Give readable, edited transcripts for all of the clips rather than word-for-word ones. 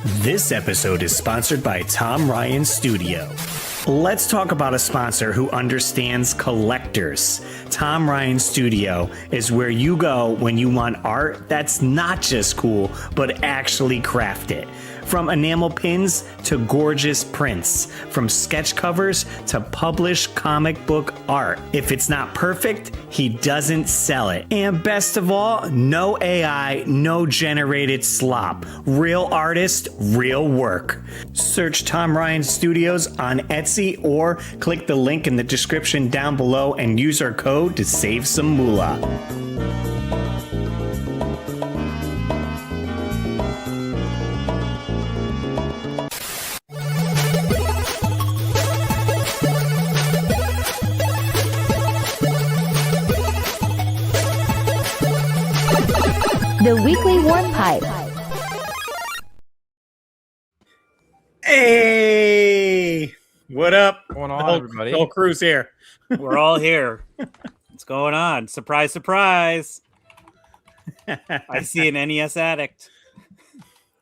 This episode is sponsored by Tom Ryan Studio. Let's talk about a sponsor who understands collectors. Tom Ryan Studio is where you go when you want art that's not just cool, but actually crafted. From enamel pins to gorgeous prints, from sketch covers to published comic book art. If it's not perfect, he doesn't sell it. And best of all, no AI, no generated slop. Real artist, real work. Search Tom Ryan Studios on Etsy or click the link in the description down below and use our code to save some moolah. The Weekly Warm Pipe. Hey! What up? What's going on, everybody? The whole crew's here. We're all here. What's going on? Surprise, surprise. I see an NES addict.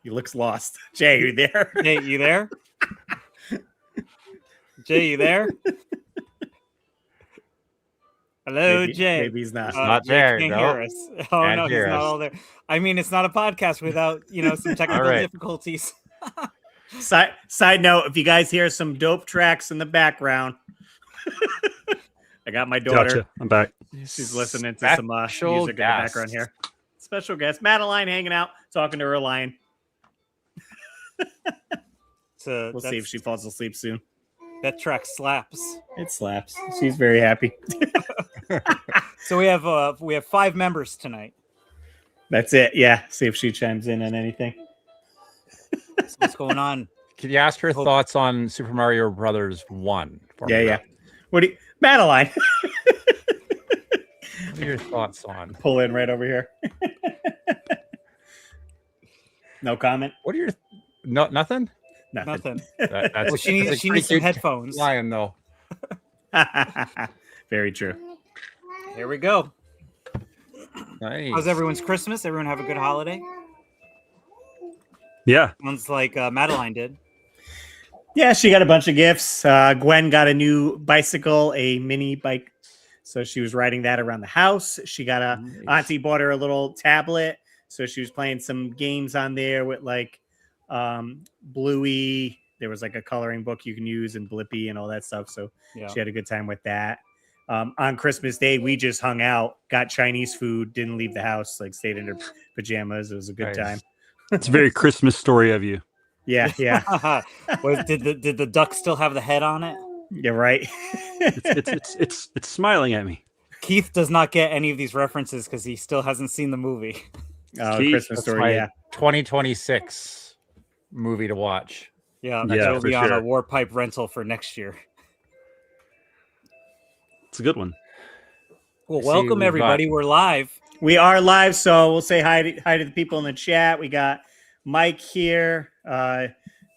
He looks lost. Jay, you there? Jay, you there? Jay, you there? Hello, maybe, Jay. Maybe he's not. Not Jay there, can't no. hear us. Oh, Can't no, he's hear not us. all there. I mean, it's not a podcast without, some technical All right. difficulties. Side note, if you guys hear some dope tracks in the background, I got my daughter. Gotcha. I'm back. She's listening to some Special music in the guest. background here. Special guest, Madeline, hanging out, talking to her lion. We'll see if she falls asleep soon. That track slaps. It slaps. She's very happy. So we have 5 members tonight. That's it. Yeah. See if she chimes in on anything. So what's going on? Can you ask her Hope- thoughts on Super Mario Brothers 1? for me? Yeah. What do you, Madeline? What are your thoughts on? Pull in right over here. No comment. What are your nothing? Nothing. That's, Well, she that's a needs pretty some cute headphones. Lion, though. Very true. Here we go. Nice. How's everyone's Christmas? Everyone have a good holiday? Yeah. Sounds like Madeline did. Yeah, she got a bunch of gifts. Gwen got a new bicycle, a mini bike. So she was riding that around the house. She got Auntie bought her a little tablet. So she was playing some games on there with like Bluey. There was like a coloring book you can use and Blippi and all that stuff. So Yeah. she had a good time with that. On Christmas Day, we just hung out, got Chinese food, didn't leave the house, like stayed in her pajamas. It was a good Nice. time. It's a very Christmas story of you. Yeah. Did the duck still have the head on it? You're right. It's smiling at me. Keith does not get any of these references because he still hasn't seen the movie. Keith, Christmas That's story. my Yeah. 2026 movie to watch. Yeah, Yeah, it'll for be on a sure. war pipe rental for next year. It's a good one. Well, See, welcome we've got- everybody. We're live. We are live, so we'll say hi to the people in the chat. We got Mike here,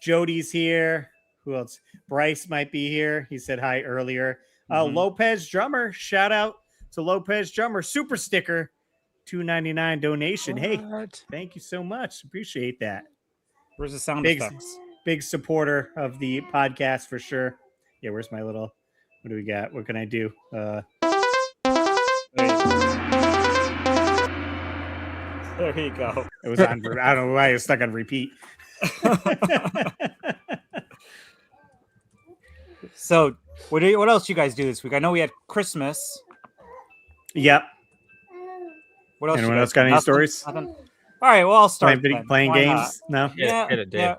Jody's here. Who else? Bryce might be here. He said hi earlier. Mhm. Lopez Drummer, shout out to Lopez Drummer, super sticker, $2.99 donation. Hey, What? thank you so much. Appreciate that. Where's the sound Big, effects? big supporter of the podcast for sure. Yeah, where's my little? What do we got? What can I do? There you go. It was on. I don't know why it's stuck on repeat. So, what else you guys do this week? I know we had Christmas. Yep. What else? Anyone you guys else got do? any Nothing? stories? Nothing? All right. Well, I'll start. Playing, then. playing Why games? No. Hit it, Dave.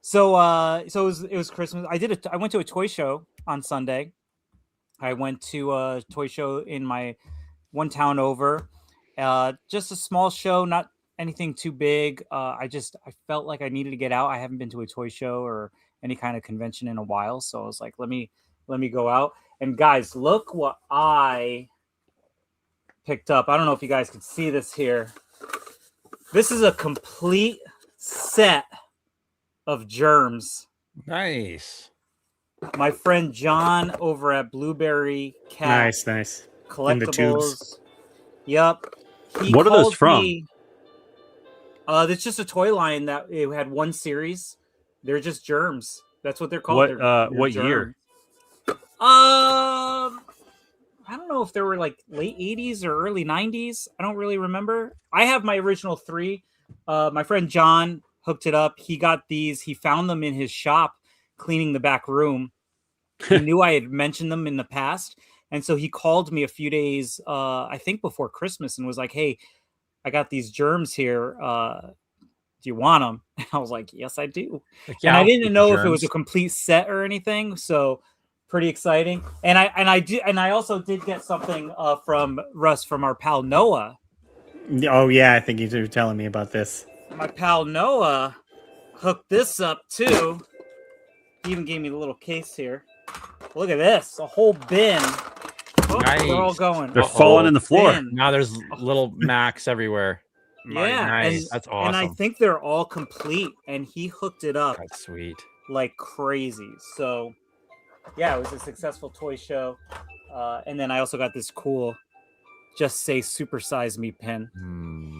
So it was Christmas. I went to a toy show on Sunday. I went to a toy show in my one town over. Just a small show, not anything too big. I felt like I needed to get out. I haven't been to a toy show or any kind of convention in a while, so I was like, let me go out. And guys, look what I picked up. I don't know if you guys can see this here. This is a complete set of germs. Nice. My friend John over at Blueberry Cat Nice. Collectibles. In the tubes. Yep. He What are those called from? me- It's just a toy line that it had one series. They're just germs. That's what they're called. They're What year? germs. I don't know if they were like late 80s or early 90s. I don't really remember. I have my original 3. My friend John hooked it up. He got these. He found them in his shop cleaning the back room. He knew I had mentioned them in the past. And so he called me a few days, I think before Christmas, and was like, hey, I got these germs here. Do you want them? And I was like, yes, I do. Like, And I'll I keep didn't the know if it was a germs. complete set or anything. So pretty exciting. And I also did get something from Russ from our pal Noah. Oh yeah, I think you were telling me about this. My pal Noah hooked this up too. He even gave me the little case here. Look at this, a whole bin. Oh, they're all Nice. going. They're Uh-oh. falling in the floor. Bin. Now there's little Macs everywhere. Yeah, Nice. and, That's and I awesome. think they're all complete. And he hooked it up That's sweet. like crazy. So, yeah, it was a successful toy show. And then I also got this cool "Just Say Super Size Me" pin.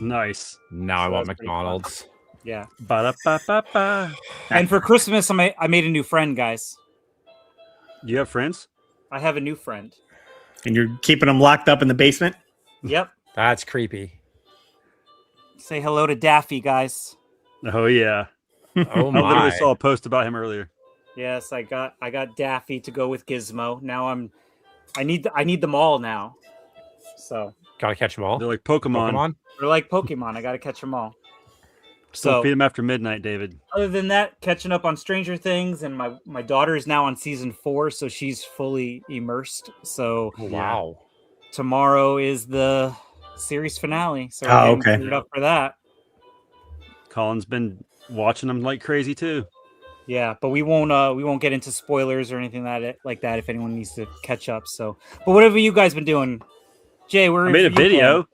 Nice. Now I So want that's pretty fun. McDonald's. Yeah. Ba-da-ba-ba-ba. And for Christmas, I made a new friend, guys. You have friends? I have a new friend. And you're keeping them locked up in the basement? Yep. That's creepy. Say hello to Daffy, guys. Oh yeah. Oh I literally my. saw a post about him earlier. Yes, I got Daffy to go with Gizmo. Now I need them all now. So Gotta catch them all. They're like Pokemon. Pokemon. they're like Pokemon. I got to catch them all. Still So feed them after midnight, David. other than that, catching up on Stranger Things, and my daughter is now on season 4, so she's fully immersed. So Oh, wow. tomorrow is the series finale. So Oh, we're okay. getting geared up for that. Colin's been watching them like crazy too. Yeah, but we won't get into spoilers or anything like that if anyone needs to catch up. So, but whatever you guys been doing, Jay, we're I made a video.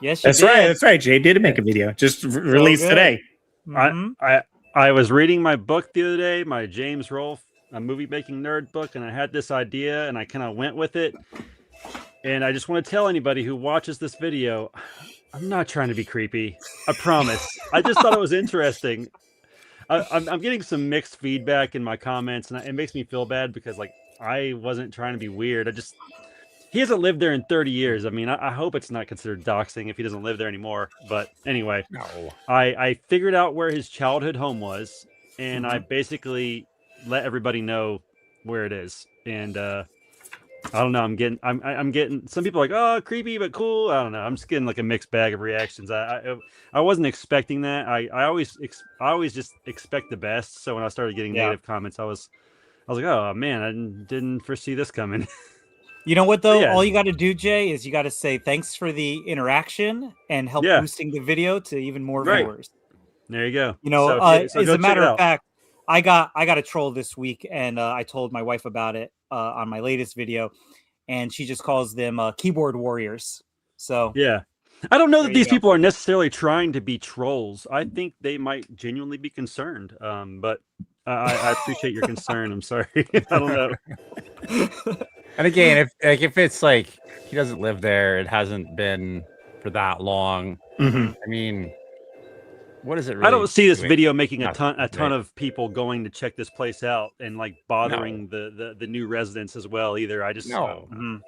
Yes, you That's did. right. That's right. Jay did make a video. Just released good. today. Mhm. I was reading my book the other day, my James Rolfe, a movie making nerd book, and I had this idea and I kind of went with it. And I just want to tell anybody who watches this video, I'm not trying to be creepy. I promise. I just thought it was interesting. I'm getting some mixed feedback in my comments, and it makes me feel bad because like I wasn't trying to be weird. He hasn't lived there in 30 years. I mean, I hope it's not considered doxing if he doesn't live there anymore. But anyway, No. I figured out where his childhood home was, and I basically let everybody know where it is. And I don't know. I'm getting some people are like, oh, creepy but cool. I don't know. I'm just getting like a mixed bag of reactions. I wasn't expecting that. I always just expect the best. So when I started getting negative comments, I was like, oh man, I didn't foresee this coming. You know what though? Yeah. All you got to do, Jay, is you got to say thanks for the interaction and help Yeah. boosting the video to even more Right. viewers. There you go. You know, So as go a check matter it of out. fact, I got a troll this week, and I told my wife about it on my latest video, and she just calls them keyboard warriors. So Yeah. I don't know There that you these go. people are necessarily trying to be trolls. I think they might genuinely be concerned. But I appreciate your concern. I'm sorry. I don't know. And again, if it's like he doesn't live there, it hasn't been for that long. Mhm. I mean, what is it really? I don't see this doing? video making a Nothing, ton right? of people going to check this place out and like bothering the new residents as well either. I just No. mhm.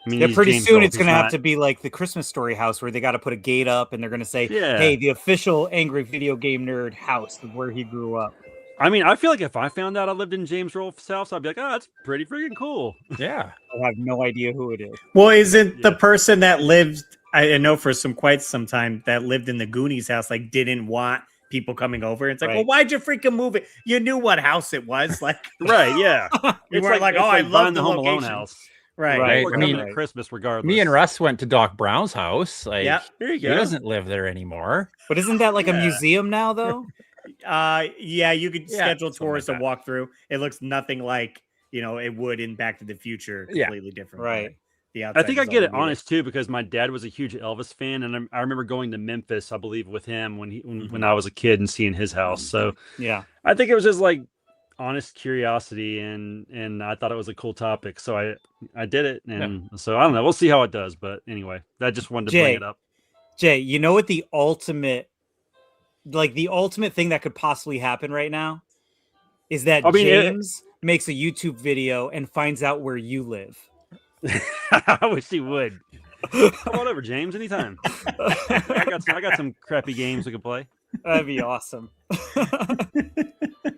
I mean, yeah, he's pretty James soon Rolfe, it's he's gonna have not- to be like the Christmas Story house where they got to put a gate up, and they're gonna say, Yeah. "Hey, the official Angry Video Game Nerd house of where he grew up." I mean, I feel like if I found out I lived in James Rolfe's house, I'd be like, oh, that's pretty freaking cool. Yeah. I have no idea who it is. Well, isn't the Yeah. person that lived, I know for quite some time, that lived in the Goonies house, like didn't want people coming over? It's like, Right. well, why'd you freaking move it? You knew what house it was. Like, Right? Yeah. You weren't like, oh, I love buying the the Home Alone location. house. right. Right. We're I mean, coming at Christmas regardless. Me and Russ went to Doc Brown's house. Like, Yeah, there you he go. doesn't live there anymore. But isn't that like a Yeah. museum now, though? Yeah, you could Yeah, schedule something tours like to walk through. It looks nothing like, it would in Back to the Future. Yeah. Completely different. Right. The I outside think I is get all it weird. honest too because my dad was a huge Elvis fan, and I remember going to Memphis, I believe, with him when I was a kid and seeing his house. So Yeah. I think it was just like honest curiosity, and I thought it was a cool topic, so I did it, and so I don't know. We'll see how it does, but anyway, I just wanted to bring Jay. it up. Jay, you know what the ultimate like the ultimate thing that could possibly happen right now is that I mean, James makes a YouTube video and finds out where you live. I wish he would. Come on over, James. Anytime. I got some crappy games we could play. That'd be awesome.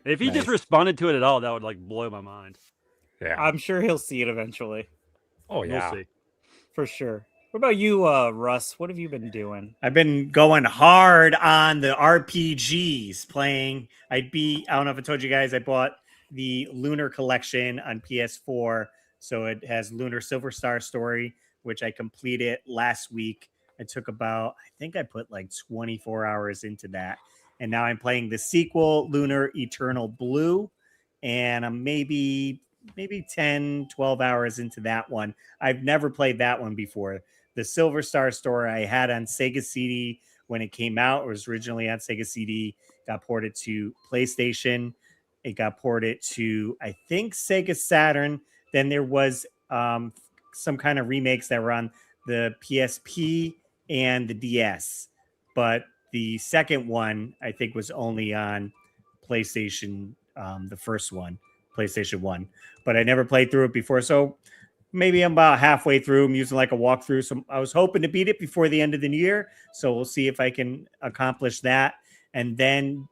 If he just responded to it at all, that would like blow my mind. Yeah. I'm sure he'll see it eventually, Oh yeah. We'll see. for sure. What about you, Russ? What have you been doing? I've been going hard on the RPGs playing. I don't know if I told you guys, I bought the Lunar Collection on PS4. So it has Lunar Silver Star Story, which I completed last week. I took about, I think I put like 24 hours into that. And now I'm playing the sequel, Lunar Eternal Blue. And I'm maybe 10, 12 hours into that one. I've never played that one before. The Silver Star Story I had on Sega CD when it came out. It was originally on Sega CD, got ported to PlayStation. It got ported to, I think, Sega Saturn. Then there was some kind of remakes that were on the PSP and the DS. But the second one, I think, was only on PlayStation, the first one, PlayStation 1. But I never played through it before. So maybe I'm about halfway through. I'm using like a walkthrough. So I was hoping to beat it before the end of the year. So we'll see if I can accomplish that. And then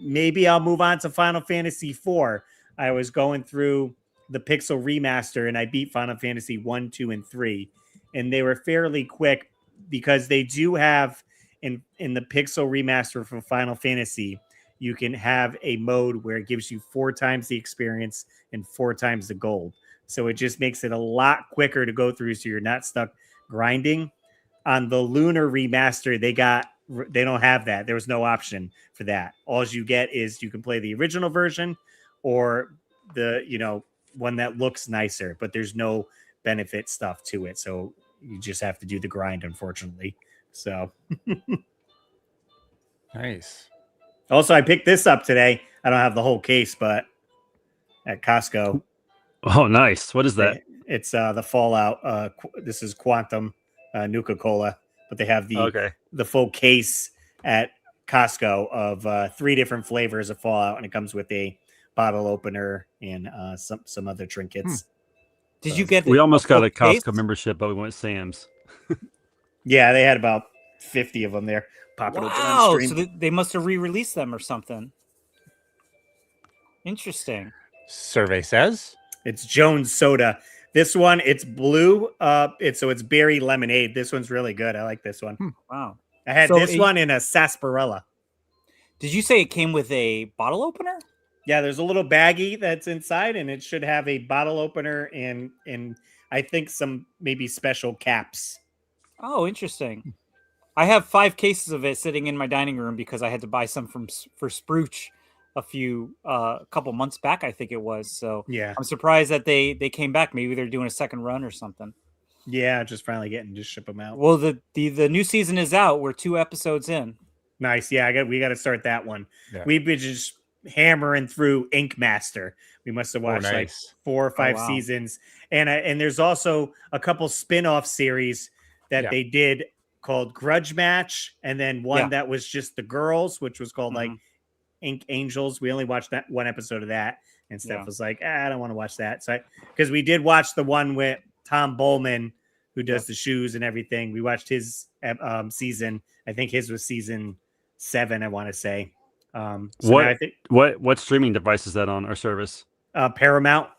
maybe I'll move on to Final Fantasy IV. I was going through the Pixel Remaster and I beat Final Fantasy 1, 2, and 3. And they were fairly quick because they do have in the Pixel Remaster for Final Fantasy, you can have a mode where it gives you 4 times the experience and 4 times the gold. So it just makes it a lot quicker to go through so you're not stuck grinding. On the Lunar Remaster, they don't have that. There was no option for that. All you get is you can play the original version or the, one that looks nicer, but there's no benefit stuff to it. So you just have to do the grind, unfortunately. So Nice. also, I picked this up today. I don't have the whole case, but at Costco. Oh, nice. What is that? It's the Fallout. This is Quantum Nuka-Cola, but they have the full case at Costco of 3 different flavors of Fallout, and it comes with a bottle opener and some other trinkets. Did you get? We almost got a case? Costco membership, but we went Sam's. Yeah, they had about 50 of them there. Popping open on Wow! stream. So they must have re-released them or something. Interesting. Survey says. It's Jones Soda. This one, it's blue. It's berry lemonade. This one's really good. I like this one. Wow. I had So this one in a sarsaparilla. Did you say it came with a bottle opener? Yeah, there's a little baggie that's inside, and it should have a bottle opener and I think some maybe special caps. Oh, interesting. I have 5 cases of it sitting in my dining room because I had to buy some for Spruce a couple months back, I think it was. So Yeah, I'm surprised that they came back. Maybe they're doing a second run or something. yeah, just finally getting to ship them out. Well, the new season is out. We're 2 episodes in. Nice. Yeah, we got to start that one. Yeah. We've been just hammering through Ink Master. We must have watched like nice. 4 or 5 wow. seasons, and there's also a couple spin-off series that they did called Grudge Match, and then one that was just the girls, which was called like Ink Angels. We only watched that one episode of that, and Steph was like, I don't want to watch that. So because we did watch the one with Tom Bowman, who does the shoes and everything. We watched his season. I think his was season 7, I want to say. What streaming device is that on our service? Paramount.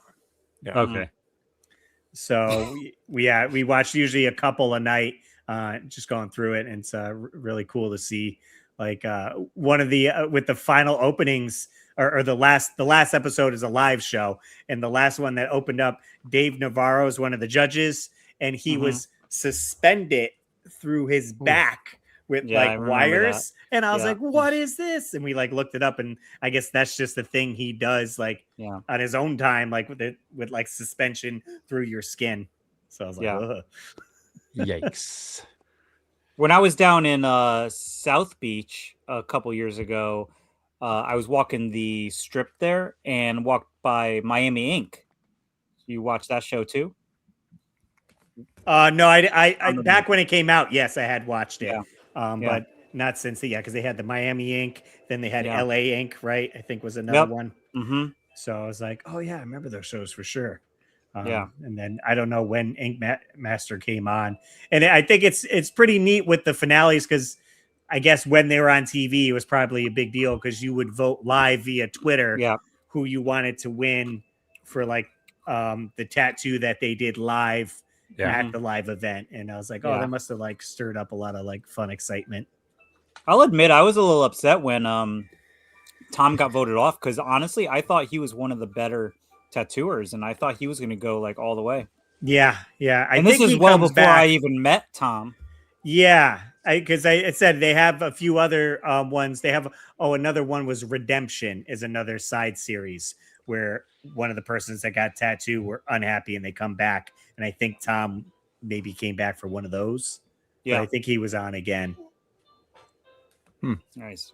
Yeah. Okay. So we watch usually a couple a night, just going through it, and it's really cool to see like one of the with the final openings or the last episode is a live show, and the last one that opened up, Dave Navarro is one of the judges, and he was suspended through his back with like wires, and I was like, what is this? And we like looked it up, and I guess that's just the thing he does like on his own time, like with like suspension through your skin. So I was like, ugh. Yikes. When I was down in South Beach a couple years ago, I was walking the strip there and walked by Miami Ink. You watched that show too? No, I back when it came out, yes, I had watched it. Yeah. But not since yeah, because they had the Miami Ink, then they had Yeah. LA Ink, right? I think was another Yep. one. Mm-hmm. So I was like, oh yeah, I remember those shows for sure. Yeah. And then I don't know when Master came on, and I think it's pretty neat with the finales because I guess when they were on TV, it was probably a big deal because you would vote live via Twitter Yeah. who you wanted to win for like the tattoo that they did live Yeah. at the live event, and I was like, oh, Yeah. that must have like stirred up a lot of like fun excitement. I'll admit I was a little upset when Tom got voted off because honestly, I thought he was one of the better tattooers, and I thought he was going to go like all the way. Yeah. And this is well before I even met Tom. Yeah, because I said they have a few other ones. They have another one was Redemption is another side series where one of the persons that got tattooed were unhappy and they come back. And I think Tom maybe came back for one of those. Yeah, But I think he was on again. nice.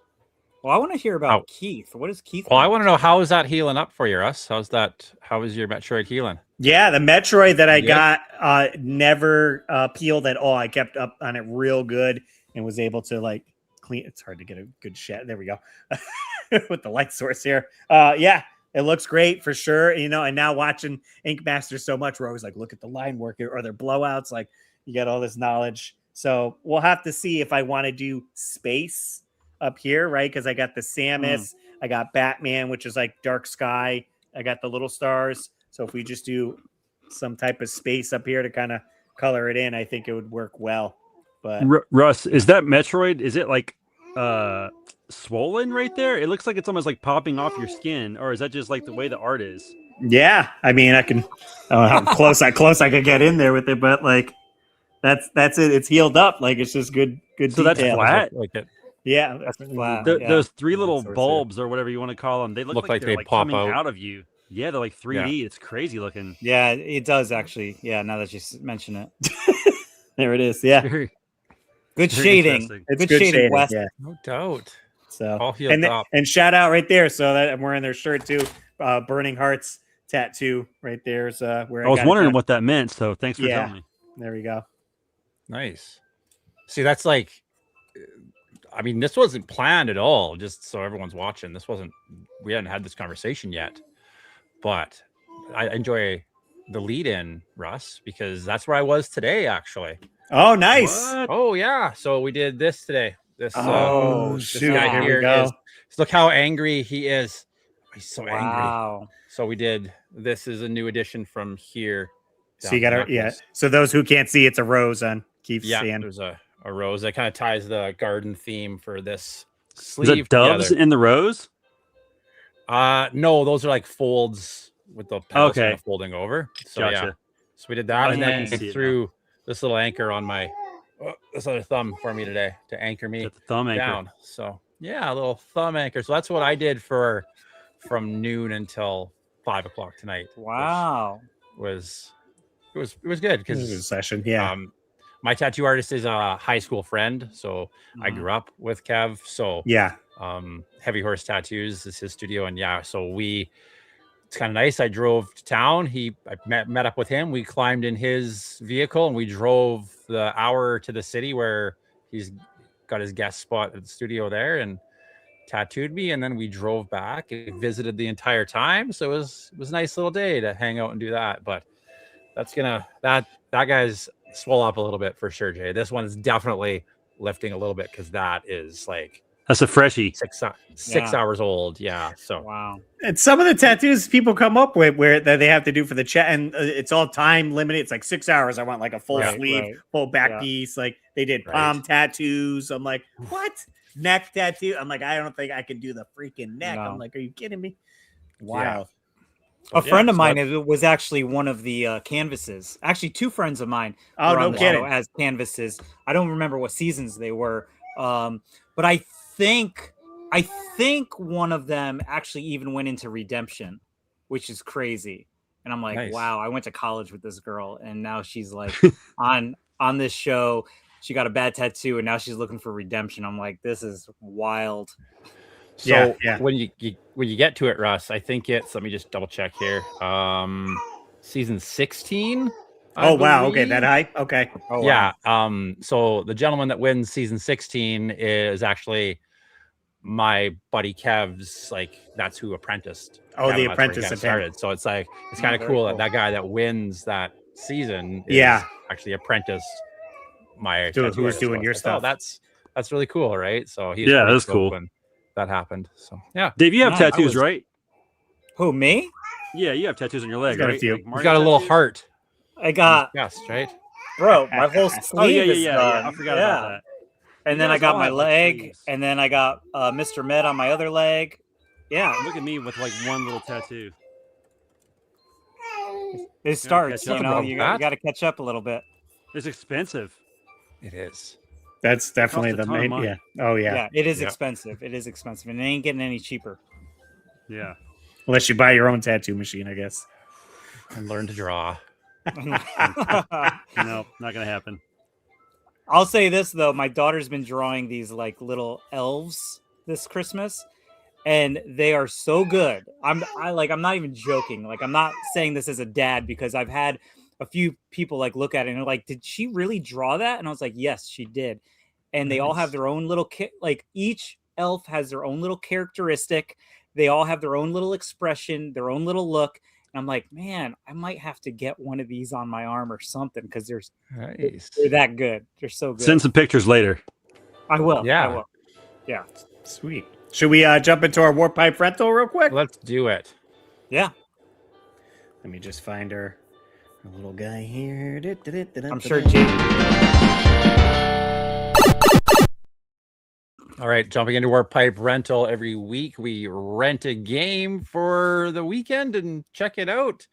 Well, I want to hear about Keith. What is Keith? Well, I want to know, how is that healing up for you, Russ? How is your Metroid healing? Yeah, the Metroid that I Good. got never peeled at all. I kept up on it real good and was able to like clean. It's hard to get a good shot. There we go. With the light source here. Yeah, it looks great for sure. You know, and now watching Ink Master so much, we're always like, look at the line work or their blowouts. Like you get all this knowledge. So we'll have to see if I want to do space up here, right? Because I got the Samus, I got Batman, which is like dark sky. I got the little stars. So if we just do some type of space up here to kind of color it in, I think it would work well. But Russ, is that Metroid? Is it like swollen right there? It looks like it's almost like popping off your skin, or is that just like the way the art is? yeah, I mean, I don't know how close I could get in there with it, but like that's it. It's healed up. Like it's just good So that's detail. flat? Like it Yeah, That's flat. Yeah. Those three little Source bulbs or whatever you want to call them, they look like they they're pop coming out. out of you. Yeah, they're like 3D. It's crazy looking. Yeah, it does actually. Yeah, now that you mention it, there it is. Yeah, Very, good very shading. interesting. it's Good shading, Wes. Yeah. no doubt. So All healed up. and shout out right there. So that I'm wearing their shirt too. Burning Hearts tattoo right there is where I was got it wondering done. what that meant, so thanks for Yeah. telling me. There we go. Nice. See, that's like, I mean, this wasn't planned at all. Just so everyone's watching, we hadn't had this conversation yet. But I enjoy the lead-in, Russ, because that's where I was today, actually. Oh, nice. What? Oh yeah, so we did this today. This this shoot! guy Here here we go. look how angry he is. He's so angry. Wow. So we did. This is a new addition from here. So you down got to to Knuckles. So those who can't see, it's a rose on Keith's Yeah, stand. there's a rose that kind of ties the garden theme for this Is sleeve it doves together. in the rose? No, those are like folds with the petals Okay. kind of folding over. So yeah, Gotcha. so we did that, Oh, and yeah, I then can see I it threw this little anchor on my this other thumb for me today to anchor me Got the thumb anchor. down. So yeah, a little thumb anchor. So that's what I did from noon until 5 o'clock tonight. which Wow. was it was good This is a because session. Yeah. my tattoo artist is a high school friend, so I Mhm. grew up with Kev. So Yeah. Heavy Horse Tattoos is his studio, and yeah, so it's kind of nice. I drove to town. I met up with him. We climbed in his vehicle and we drove the hour to the city where he's got his guest spot at the studio there and tattooed me. And then we drove back and visited the entire time. So it was a nice little day to hang out and do that. But that guy's swell up a little bit for sure, Jay. This one is definitely lifting a little bit because that is like That's a freshie. 6 hours old. Yeah. So Wow. And some of the tattoos people come up with where that they have to do for the chat, and it's all time limited. It's like 6 hours. I want like a full Right, sleeve, right. full back Yeah. piece. Like they did Right. palm tattoos. I'm like, what? Neck tattoo. I'm like, I don't think I can do the freaking neck. No. I'm like, are you kidding me? Wild. A friend of so mine that- was actually one of the canvases. Actually, two friends of mine Oh, were no on the kidding. show as canvases. I don't remember what seasons they were, but I think one of them actually even went into Redemption, which is crazy. And I'm like, Nice. wow, I went to college with this girl, and now she's like on this show. She got a bad tattoo, and now she's looking for redemption. I'm like, this is wild. So Yeah, yeah. when you get to it, Russ, I think it's, let me just double check here. Season 16. I Oh wow. Okay, believe. that high. Okay. Oh, Yeah. wow. So the gentleman that wins season 16 is actually my buddy Kev's, like, that's who apprenticed. Oh, the Kevin. That's where he apprentice kinda of him. started. So it's like, it's Oh, kind of very cool cool. that guy that wins that season is Yeah. actually apprenticed my Dude, tattoo who's artist. doing So your it's like, oh, stuff? that's really cool, right? So he's Yeah, pretty that's stoked cool. when that happened. So yeah, Dave, you have Nice. I tattoos, was- right? Who, me? Yeah, you have tattoos on your leg, got a right? few. Like he's Mario got a little tattoos? heart I on his got, chest, right? bro, my whole sleeve Oh yeah, is yeah. done. I forgot Yeah. about that. And You then I guys got all my have, like, leg, sleeves. and then I got Mr. Med on my other leg. Yeah, Look at me with like one little tattoo. it starts. catch up. You know, Nothing you wrong with got that. to catch up a little bit. It's expensive. It is. That's definitely a the ton of main. money. Yeah. Oh yeah. Yeah, it is Yeah. expensive. It is expensive, and it ain't getting any cheaper. Yeah. Unless you buy your own tattoo machine, I guess. And learn to draw. No, not gonna happen. I'll say this though, my daughter's been drawing these like little elves this Christmas, and they are so good. I'm not even joking. Like, I'm not saying this as a dad, because I've had a few people like look at it and they're like, "Did she really draw that?" And I was like, "Yes, she did." And they all have Nice. their own little like each elf has their own little characteristic. They all have their own little expression, their own little look. And I'm like, man, I might have to get one of these on my arm or something, because they're Nice. that good. They're so good. Send some pictures later. I will. Yeah. I will. Yeah. Sweet. Should we jump into our warp pipe rental real quick? Let's do it. Yeah. Let me just find our little guy here. I'm sure Jake. All right, jumping into our pipe rental every week, we rent a game for the weekend and check it out.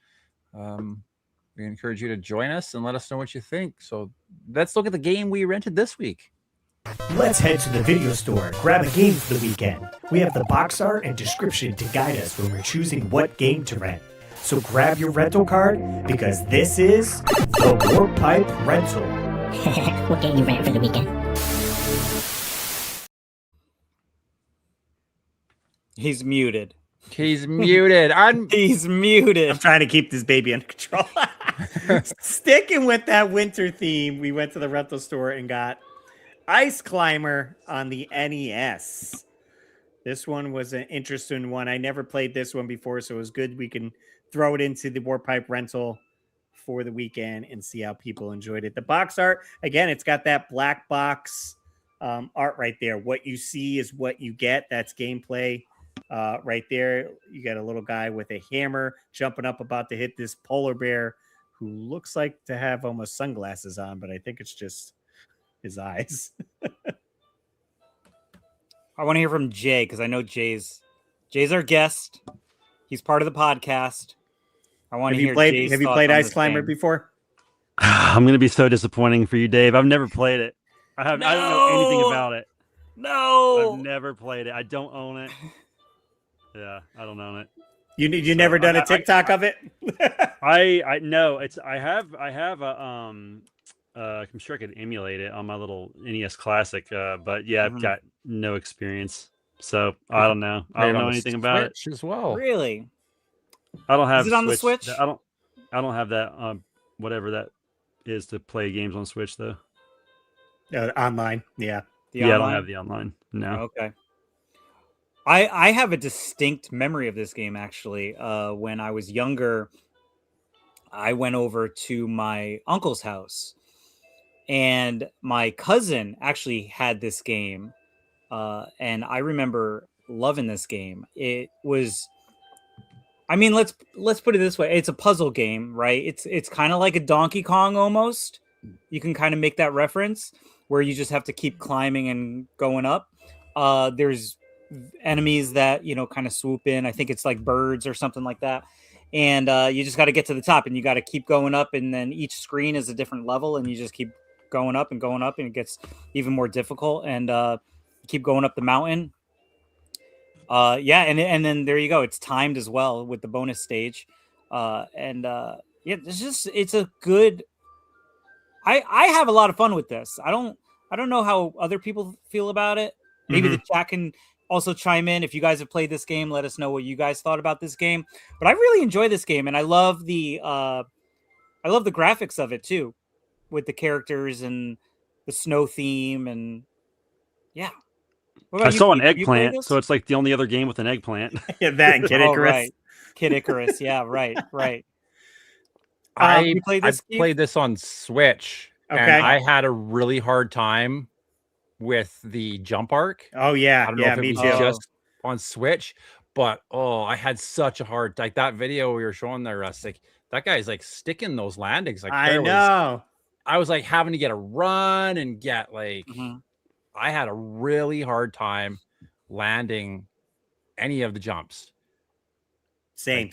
We encourage you to join us and let us know what you think. So let's look at the game we rented this week. Let's head to the video store, grab a game for the weekend. We have the box art and description to guide us when we're choosing what game to rent. So grab your rental card, because this is the Warp Pipe Rental. What game you rent for the weekend? He's muted. He's muted. He's muted. I'm trying to keep this baby under control. Sticking with that winter theme, we went to the rental store and got Ice Climber on the NES. This one was an interesting one. I never played this one before, so it was good. We can throw it into the Warp Pipe rental for the weekend and see how people enjoyed it. The box art, again, it's got that black box art right there. What you see is what you get. That's gameplay. Right there, you got a little guy with a hammer jumping up, about to hit this polar bear who looks like to have almost sunglasses on, but I think it's just his eyes. I want to hear from Jay, because I know Jay's our guest. He's part of the podcast. I want Have to you hear played? Jay's Have you thoughts played on Ice this Climber game. before? I'm gonna be so disappointing for you, Dave. I've never played it. I don't know anything No! about it. No. I've never played it. I don't own it. Yeah, I don't own it. You never done a TikTok of it? I know it's I have a I'm sure I could emulate it on my little NES Classic, but yeah, I've got no experience, so I don't know. I don't know anything about it. Switch as well. Really? I don't have. Is it on the Switch? I don't have that. Whatever that is to play games on Switch though. Online, yeah. The Yeah, I don't online? have the online. No. Okay. I have a distinct memory of this game, actually. When I was younger, I went over to my uncle's house, and my cousin actually had this game, and I remember loving this game. It was, I mean, let's put it this way: it's a puzzle game, right? It's kind of like a Donkey Kong almost. You can kind of make that reference, where you just have to keep climbing and going up. There's enemies that kind of swoop in. I think it's like birds or something like that, and you just got to get to the top, and you got to keep going up, and then each screen is a different level, and you just keep going up, and it gets even more difficult, and keep going up the mountain. Yeah, and then there you go. It's timed as well with the bonus stage, yeah, it's a good. I have a lot of fun with this. I don't know how other people feel about it. Maybe the chat can also chime in. If you guys have played this game, let us know what you guys thought about this game. But I really enjoy this game, and I love the I love the graphics of it too, with the characters and the snow theme, and yeah. What I about you, saw an Pete? Have you played eggplant, this? so it's like the only other game with an eggplant. Yeah, that and Kid Oh, Icarus. right. Kid Icarus. Yeah, right. I You played I this, Steve? played this on Switch, and Okay. I had a really hard time with the jump arc. Oh yeah, I don't know yeah, if it me was too. just on Switch, but I had such a hard like that video we were showing there, Russ. Like that guy's like sticking those landings. Like I there was, know. I was like having to get a run and get like Mhm. I had a really hard time landing any of the jumps. Same.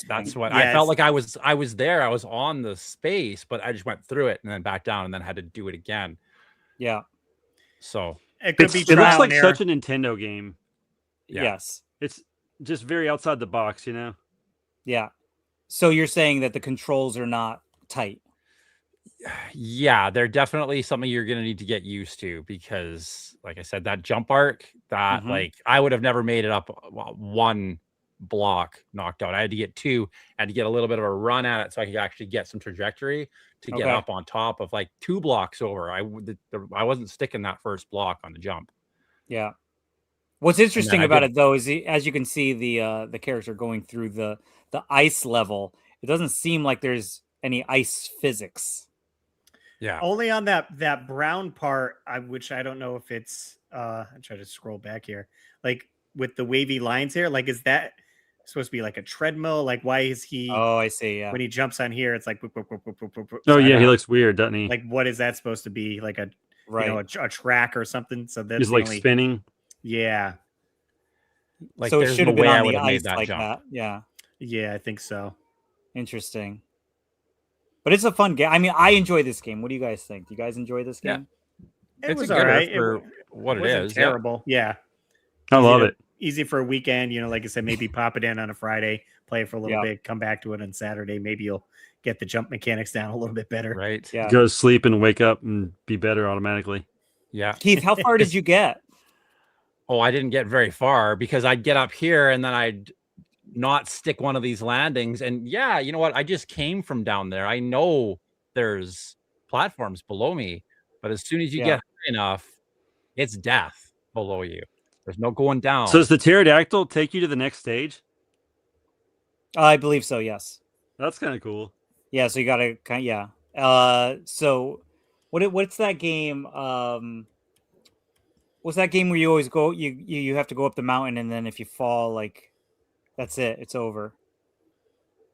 That's what Yeah, I felt it's- like I was there. I was on the space, but I just went through it and then back down and then had to do it again. Yeah. So It could be It looks trial like and error. such a Nintendo game. Yeah. Yes. It's just very outside the box, you know. Yeah. So you're saying that the controls are not tight. yeah, they're definitely something you're gonna need to get used to because, like I said, that jump arc, that Mhm. like I would have never made it up one block knocked out. I had to get two, I had to get a little bit of a run at it so I could actually get some trajectory to get Okay. up on top of like 2 blocks over. I wasn't sticking that first block on the jump. Yeah. What's interesting I about did- it though is as you can see the character going through the ice level, it doesn't seem like there's any ice physics. Yeah. Only on that brown part, which I don't know if it's I try to scroll back here. Like with the wavy lines here, like is that supposed to be like a treadmill? Like why is he Oh, I see. Yeah. when he jumps on here, it's like whoop, whoop, whoop, whoop, whoop, whoop, whoop. Oh So I yeah, don't he know, looks weird, doesn't he? like what is that supposed to be? Like a Right. you know a track or something? So that's He's the like only, spinning. yeah. Like so it there's should no have been way I on would the have made ice that like jump. that. Yeah. Yeah, I think so. Interesting. But it's a fun game. I mean, I enjoy this game. What do you guys think? Do you guys enjoy this Yeah. game? It It's was a all gooder right. for It, what it wasn't is. Yeah. terrible. Yeah. I Easy love to- it. Easy for a weekend, you know, like I said, maybe pop it in on a Friday, play it for a little Yeah. bit, come back to it on Saturday. Maybe you'll get the jump mechanics down a little bit better. Right. Yeah. Go to sleep and wake up and be better automatically. Yeah. Keith, how far did you get? Oh, I didn't get very far because I'd get up here and then I'd not stick one of these landings. And yeah, you know what? I just came from down there. I know there's platforms below me, but as soon as you Yeah. get high enough, it's death below you. There's no going down. So does the pterodactyl take you to the next stage? I believe so. Yes. That's kind of cool. Yeah. So you got to kind of, yeah. So what's that game? What's that game where you always go, you have to go up the mountain and then if you fall, like that's it. It's over.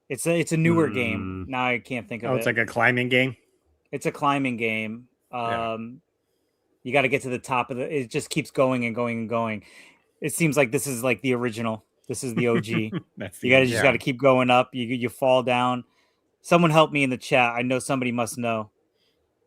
It's a newer game. Now I can't think of Oh, it. it's like a climbing game. It's a climbing game. Yeah. You got to get to the top of it just keeps going and going and going. It seems like this is like the original. This is the OG. That's You gotta the- just gotta keep going up. You fall down. Someone help me in the chat. I know somebody must know.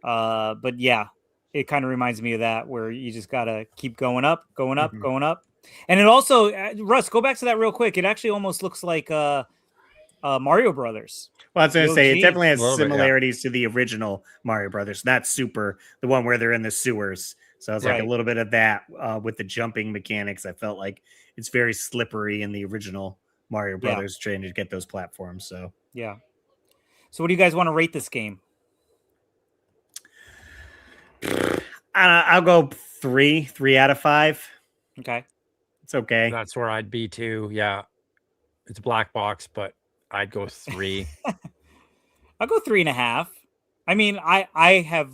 But yeah, it kind of reminds me of that where you just gotta keep going up, going up, Mhm. going up. And it also, Russ, go back to that real quick. It actually almost looks like Mario Brothers. Well, I was going to say, it OG. definitely has A little bit, yeah. similarities to the original Mario Brothers. That's super, the one where they're in the sewers. So it's like Right. a little bit of that with the jumping mechanics. I felt like it's very slippery in the original Mario Yeah. Brothers trying to get those platforms. So Yeah. So what do you guys want to rate this game? I'll go three out of 5. Okay. It's okay. That's where I'd be too. Yeah. It's a black box, but I'd go 3. I'll go 3.5. I mean, I have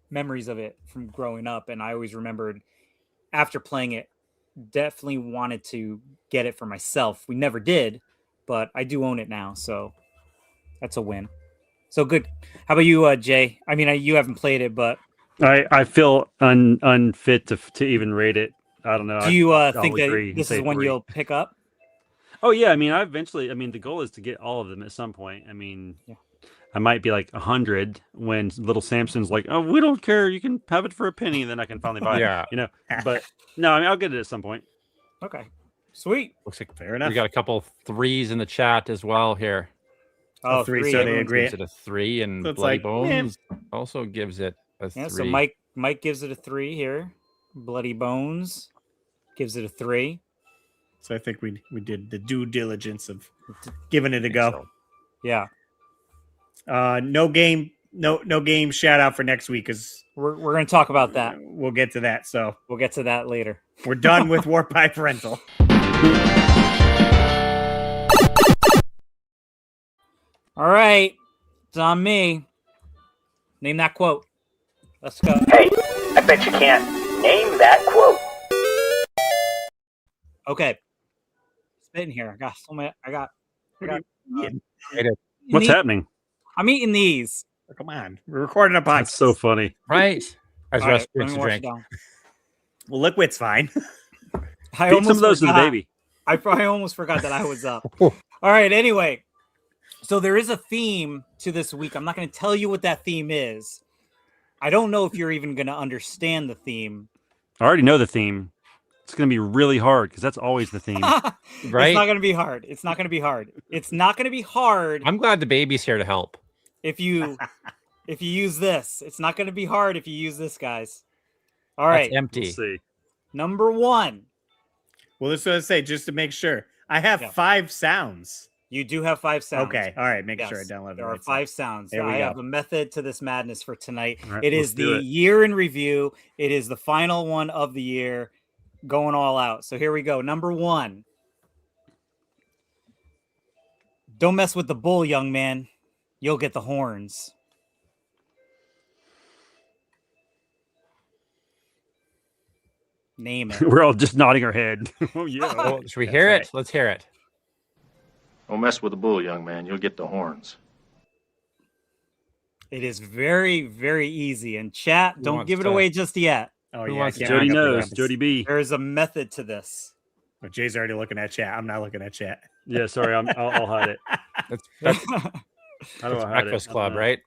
memories of it from growing up, and I always remembered after playing it, definitely wanted to get it for myself. We never did, but I do own it now, so that's a win. So good. How about you, Jay? I mean, you haven't played it, but I feel unfit to even rate it. I don't know. do you I'll think agree that and this say is one 3. you'll pick up? Oh yeah, I mean, the goal is to get all of them at some point. I mean, Yeah. I might be like 100 when little Samson's like, "Oh, we don't care. You can have it for a penny." Then I can finally buy Yeah. it. You know. But no, I mean, I'll get it at some point. Okay. Sweet. Looks like Fair enough. we got a couple 3s in the chat as well here. Oh, 3, three. so they Everyone- agree. Gives it a 3, and So it's Bloody like, eh. Bones also gives it a 3. Yeah, so Mike gives it a 3 here. Bloody Bones gives it a 3. So I think we did the due diligence of giving it a go. So. Yeah. No game shout out for next week because We're gonna talk about that. we'll get to that. So We'll get to that later. we're done with Warp Pipe Rental. All right, it's on me. Name that quote. Let's go. Hey, I bet you can't name that quote. Okay. Spit in here. I got so many. I got. What's happening? I'm eating these. Come on, we're recording a podcast. That's so funny. Right. As All right, Russ let drinks me a wash it drink. down. Well, liquid's fine. I Feed some of those to the forgot. baby. I almost forgot that I was up. All right. Anyway, so there is a theme to this week. I'm not going to tell you what that theme is. I don't know if you're even going to understand the theme. I already know the theme. It's going to be really hard because that's always the theme. Right? It's not going to be hard. It's not going to be hard. It's not going to be hard I'm glad the baby's here to help. if you use this. It's not going to be hard if you use this, guys. All That's right. empty. Let's see. Number 1. Well, that's what I say, just to make sure. I have Yeah. 5 sounds. You do have 5 sounds. Okay, all right. Make sure I Yes, download there the are right 5 sounds. There we I go. have a method to this madness for tonight. All right, It let's is do the it. year in review. It is the final one of the year, going all out. So here we go. Number 1. Don't mess with the bull, young man. You'll get the horns. Name it. We're all just nodding our head. Oh yeah. Well, should we hear right. it? Let's hear it. Don't mess with the bull, young man. You'll get the horns. It is very, very easy. And chat, Who don't wants give it to- away just yet. Oh, Who yeah. wants I can't to- Jody look up the knows. weapons. Jody B. There is a method to this. Oh, Jay's already looking at chat. I'm not looking at chat. Yeah, sorry. I'll hide it. That's How do I hide Breakfast it? Club, right?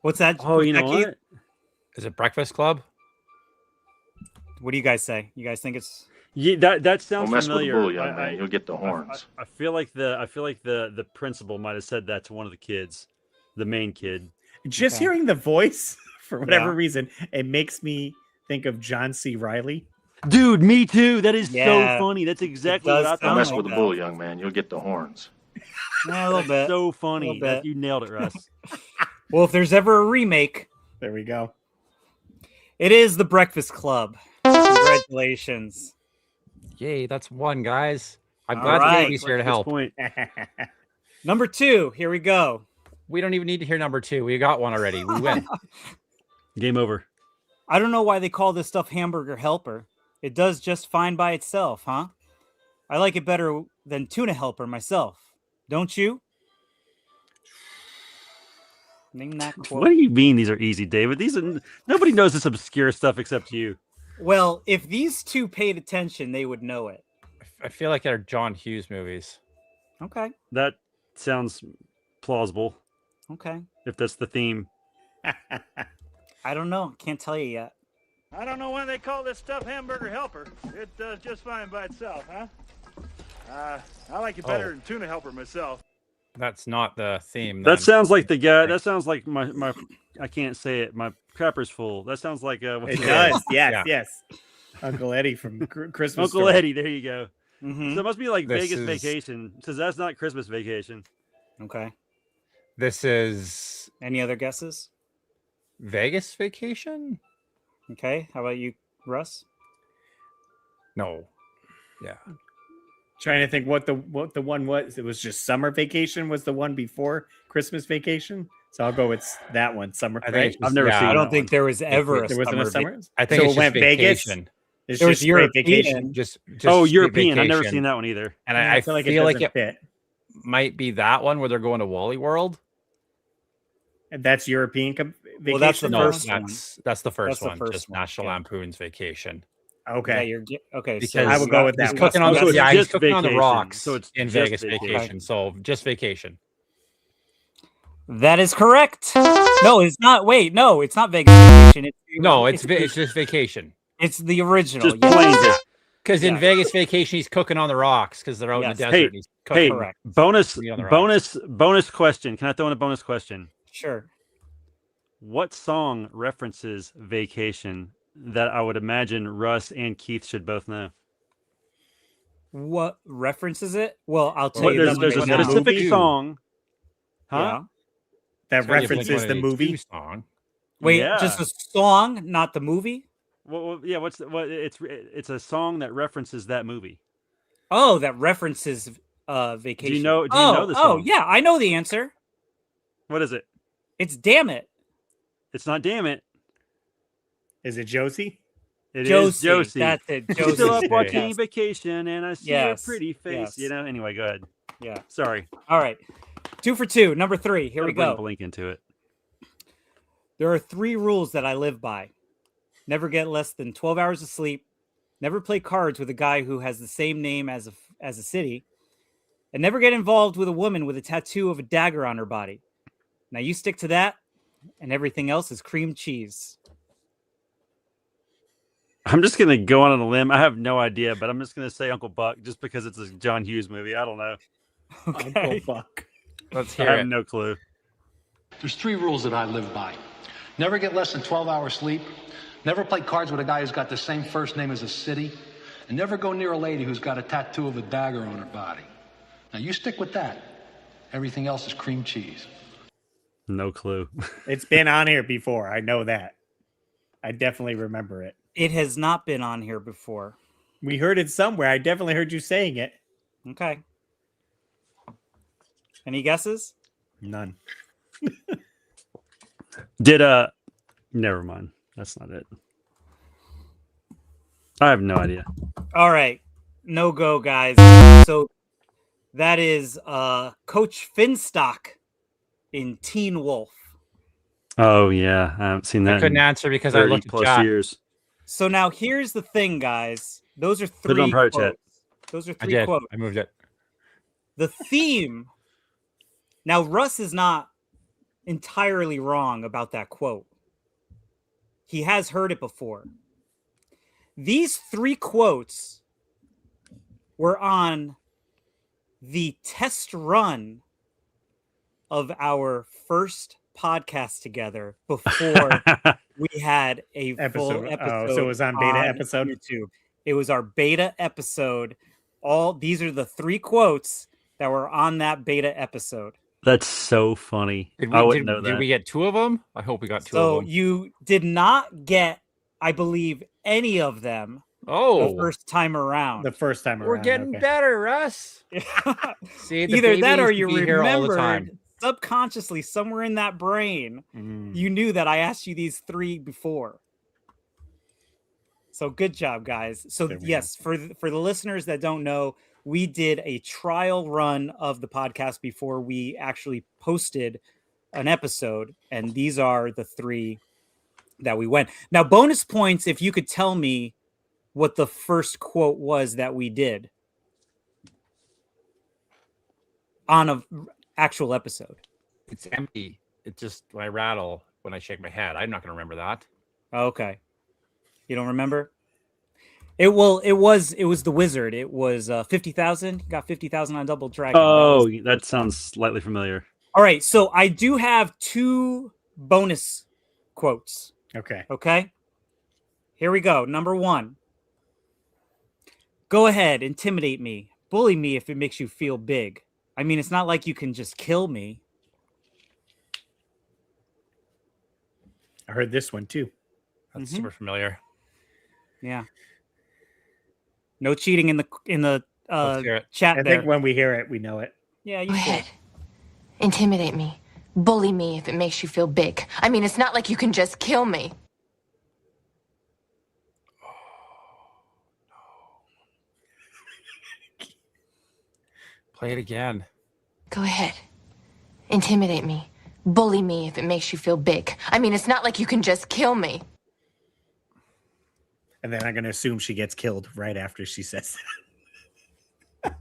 What's that? Oh, you know Becky? what? Is it Breakfast Club? What do you guys say? You guys think it's Yeah, that sounds Don't mess with the familiar. bull, young man. You'll get the horns. I feel like the principal might have said that to one of the kids, the main kid. Just Okay. hearing the voice, for whatever Yeah. reason, it makes me think of John C. Riley. Dude, me too. That is Yeah, so funny. That's exactly does what I Don't thought. sound mess like with the that. bull, young man. You'll get the horns. Yeah, a little bit. So funny. Little bit. You nailed it, Russ. Well, if there's ever a remake, There we go. it is The Breakfast Club. Congratulations. Yay, that's one, guys. I'm All glad right. the baby's here to Good help. point. Number 2, here we go. We don't even need to hear number 2. We got one already. We win. Game over. I don't know why they call this stuff hamburger helper. It does just fine by itself, huh? I like it better than tuna helper myself. Don't you? Name that What quote. do you mean these are easy, David? These are nobody knows this obscure stuff except you. Well, if these two paid attention, they would know it. I feel like they're John Hughes movies. Okay. That sounds plausible Okay. if that's the theme. I don't know. Can't tell you yet. I don't know why they call this stuff hamburger helper. It does just fine by itself, huh? I like it better Oh. than tuna helper myself. That's not the theme. That then. sounds like the guy. That sounds like my. I can't say it. My crapper's full. That sounds like what's It his name? does. Yes, Yeah. yes. Uncle Eddie from Christmas Uncle Story. Eddie. There you go. Mm-hmm. So it must be like This Vegas is- Vacation. Says that's not Christmas Vacation. Okay. This is Any other guesses? Vegas Vacation? Okay. How about you, Russ? No. Yeah. Trying to think what the one was. It was just Summer Vacation was the one before Christmas Vacation. So I'll go with that one. Summer. I think Right? it's just- I've never yeah, seen I that don't think one. there was ever a There wasn't a summer. summer. I think So it's it went just Vegas. vacation. It's There was just straight European. Just Oh, straight European. I've never vacation. seen that one either. And Yeah, I feel like feel like doesn't it fit. might be that one where they're going to Wally World. And that's European vacation. Well, that's the No, first one. that's the first That's the one. first Just one, National yeah. Lampoon's Vacation. Yeah, Okay. okay. Because I would go with that He's one. cooking on So the, it's yeah, he's just cooking on the vacation. rocks So it's in just Vegas vacation. vacation. So just vacation. That is correct. No, it's not. Wait, no, it's not Vegas Vacation. No, it's just vacation. it's the original. Just yes. plain Vegas. Because in Yeah. Vegas Vacation, he's cooking on the rocks because they're out in Yes. the desert. Hey, and he's cooking. Hey, Correct. bonus, Three on the bonus question. Can I throw in a bonus question? Sure. What song references Vacation that I would imagine Russ and Keith should both know? What references it? Well, I'll tell What- you. there's this a right now. specific Movie? song Huh? That Gotta be a references the movie. Blink-182 song. Wait, Yeah. just a song, not the movie? Well, yeah. It's a song that references that movie. Oh, that references Vacation. Do you know the Oh, song? yeah, I know the answer. What is it? It's Damn It. It's not Damn It. Is it Josie? It is Josie. Josie. That's it. She's Josie. still up watching Yes. Vacation, and I see Yes. her pretty face. Yes. Anyway, go ahead. Yeah. Sorry. All right. 2 for 2. Number 3. Here we Gotta go. bring Blink into it. There are 3 rules that I live by. Never get less than 12 hours of sleep. Never play cards with a guy who has the same name as a city. And never get involved with a woman with a tattoo of a dagger on her body. Now you stick to that, and everything else is cream cheese. I'm just gonna go on a limb. I have no idea, but I'm just gonna say Uncle Buck just because it's a John Hughes movie. I don't know. Okay. Fuck. Let's I hear have it. no clue. There's 3 rules that I live by. Never get less than 12 hours sleep. Never play cards with a guy who's got the same first name as a city. And never go near a lady who's got a tattoo of a dagger on her body. Now you stick with that. Everything else is cream cheese. No clue. It's been on here before. I know that. I definitely remember it. It has not been on here before. We heard it somewhere. I definitely heard you saying it. Okay. Any guesses? None. Did never mind. That's not it. I have no idea. All right. No go, guys. So that is Coach Finstock in Teen Wolf. Oh yeah, I haven't seen that. I couldn't in answer because I 30 looked at plus chat. years. So now here's the thing, guys. Those are 3 Put it on private quotes. chat. Those are I 3 did. quotes. I moved it. The theme. Now, Russ is not entirely wrong about that quote. He has heard it before. These 3 quotes were on the test run of our first podcast together before we had a full Episode. episode. Oh, so it was on beta on episode? YouTube. It was our beta episode. All these are the 3 quotes that were on that beta episode. That's so funny. Did I we, wouldn't did, know that. did we get 2 of them? I hope we got 2 So of them. you did not get, I believe, any of them Oh, the first time around. The first time around. we're getting okay. better, Russ. See, the Either that baby or used to you be here all the time. remembered subconsciously somewhere in that brain, Mm. you knew that I asked you these 3 before. So good job, guys. So There we yes, for the listeners that don't know, we did a trial run of the podcast before we actually posted an episode, and these are the 3 that we went. Now, bonus points if you could tell me what the first quote was that we did on a actual episode. It's empty. It just when I rattle when I shake my head. I'm not going to remember that. Okay. You don't remember? It was the wizard. It was 50,000. Got 50,000 on Double Dragon. Oh, that sounds slightly familiar. All right. So I do have 2 bonus quotes. Okay. Okay. Here we go. Number 1. Go ahead, intimidate me. Bully me if it makes you feel big. I mean, it's not like you can just kill me. I heard this one too. That's Mhm. super familiar. Yeah. No cheating in the Let's hear it. chat I there. think when we hear it, we know it. Yeah, you Go should. ahead. Intimidate me. Bully me if it makes you feel big. I mean, it's not like you can just kill me. Play it again. Go ahead. Intimidate me. Bully me if it makes you feel big. I mean, it's not like you can just kill me. And then I'm going to assume she gets killed right after she says that.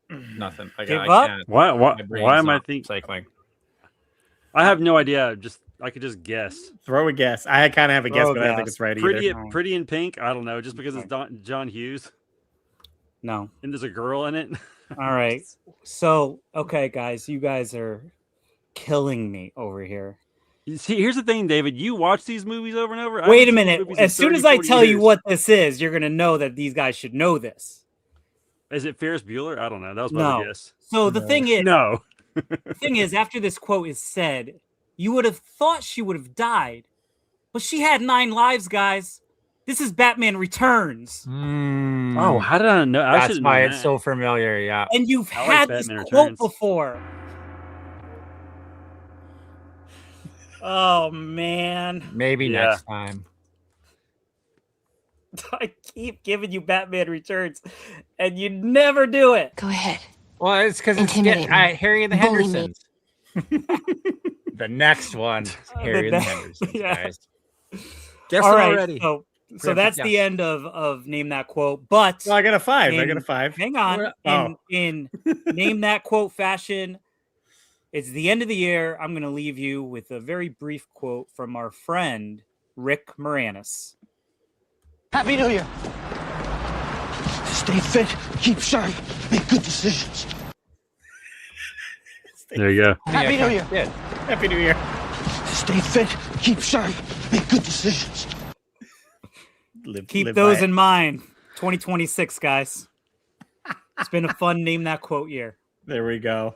Nothing. Give I up? can't. Why My brain's why am I not thinking? cycling? I have no idea. I could just guess. Throw a guess. I kind of have a guess, Throw a but I don't think guess. it's right Pretty either. pretty in pink. I don't know. Just because it's John Hughes No. and there's a girl in it. All right. So, okay, guys, you guys are killing me over here. See, here's the thing, David. You watch these movies over and over. I Wait a haven't seen minute. movies in As soon 30, as I 40 tell you years. what this is, you're going to know that these guys should know this. Is it Ferris Bueller? I don't know. That was my No. guess. So the thing is, No. the thing is, after this quote is said, you would have thought she would have died, but she had 9 lives, guys. This is Batman Returns. Oh, how did I know? I That's should why know it's so familiar. Yeah. And you've I like had this Batman quote Returns. before. Oh, man. Maybe next time. I keep giving you Batman Returns, and you never do it. Go ahead. Well, it's because it's Intimidate me. Harry and the Bully me. Hendersons. The next one, Harry and the Hendersons, yeah. guys. Guess All it right, already. so that's the Yes. end of Name That Quote. But Well, I got a 5. I in- got a 5. hang on. In Name That Quote fashion, it's the end of the year. I'm going to leave you with a very brief quote from our friend, Rick Moranis. Happy New Year. Stay fit, keep sharp, make good decisions. There you go. Happy New Year. Good. Happy New Year. Stay fit, keep sharp, make good decisions. Keep those in mind. 2026, guys. It's been a fun Name That Quote year. There we go.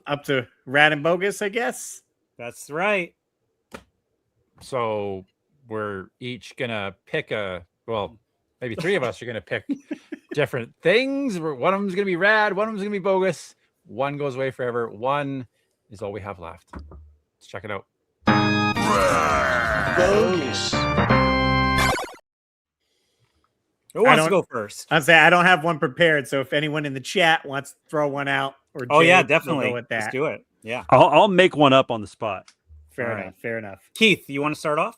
Up to Rad and Bogus, I guess. That's right. So we're each gonna pick maybe 3 of us are gonna pick different things. One of them's gonna be rad, one of them's gonna be bogus, one goes away forever, one is all we have left. Let's check it out. Bogus. Who wants to go first? I'd say I don't have one prepared, so if anyone in the chat wants to throw one out, or Oh, yeah, Jake, we'll definitely. go with that. Let's do it. Yeah. I'll make one up on the spot. Fair All enough. right. Fair enough. Keith, you want to start off?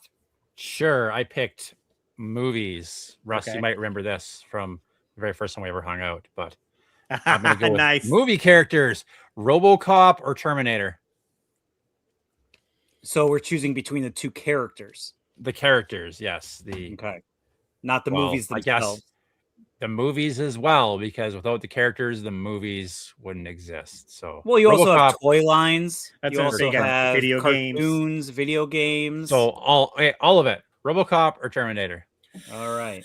Sure, I picked movies. Russ, Okay. you might remember this from the very first time we ever hung out, but I'm gonna go with Nice. movie characters: RoboCop or Terminator. So we're choosing between the 2 characters. The characters, yes. Okay. Not the Well, movies I themselves. guess the movies as well, because without the characters, the movies wouldn't exist. So, Well, you also have RoboCop- toy lines. That's You what I'm also saying, you got have video games. cartoons, video games. So all of it: RoboCop or Terminator. All right.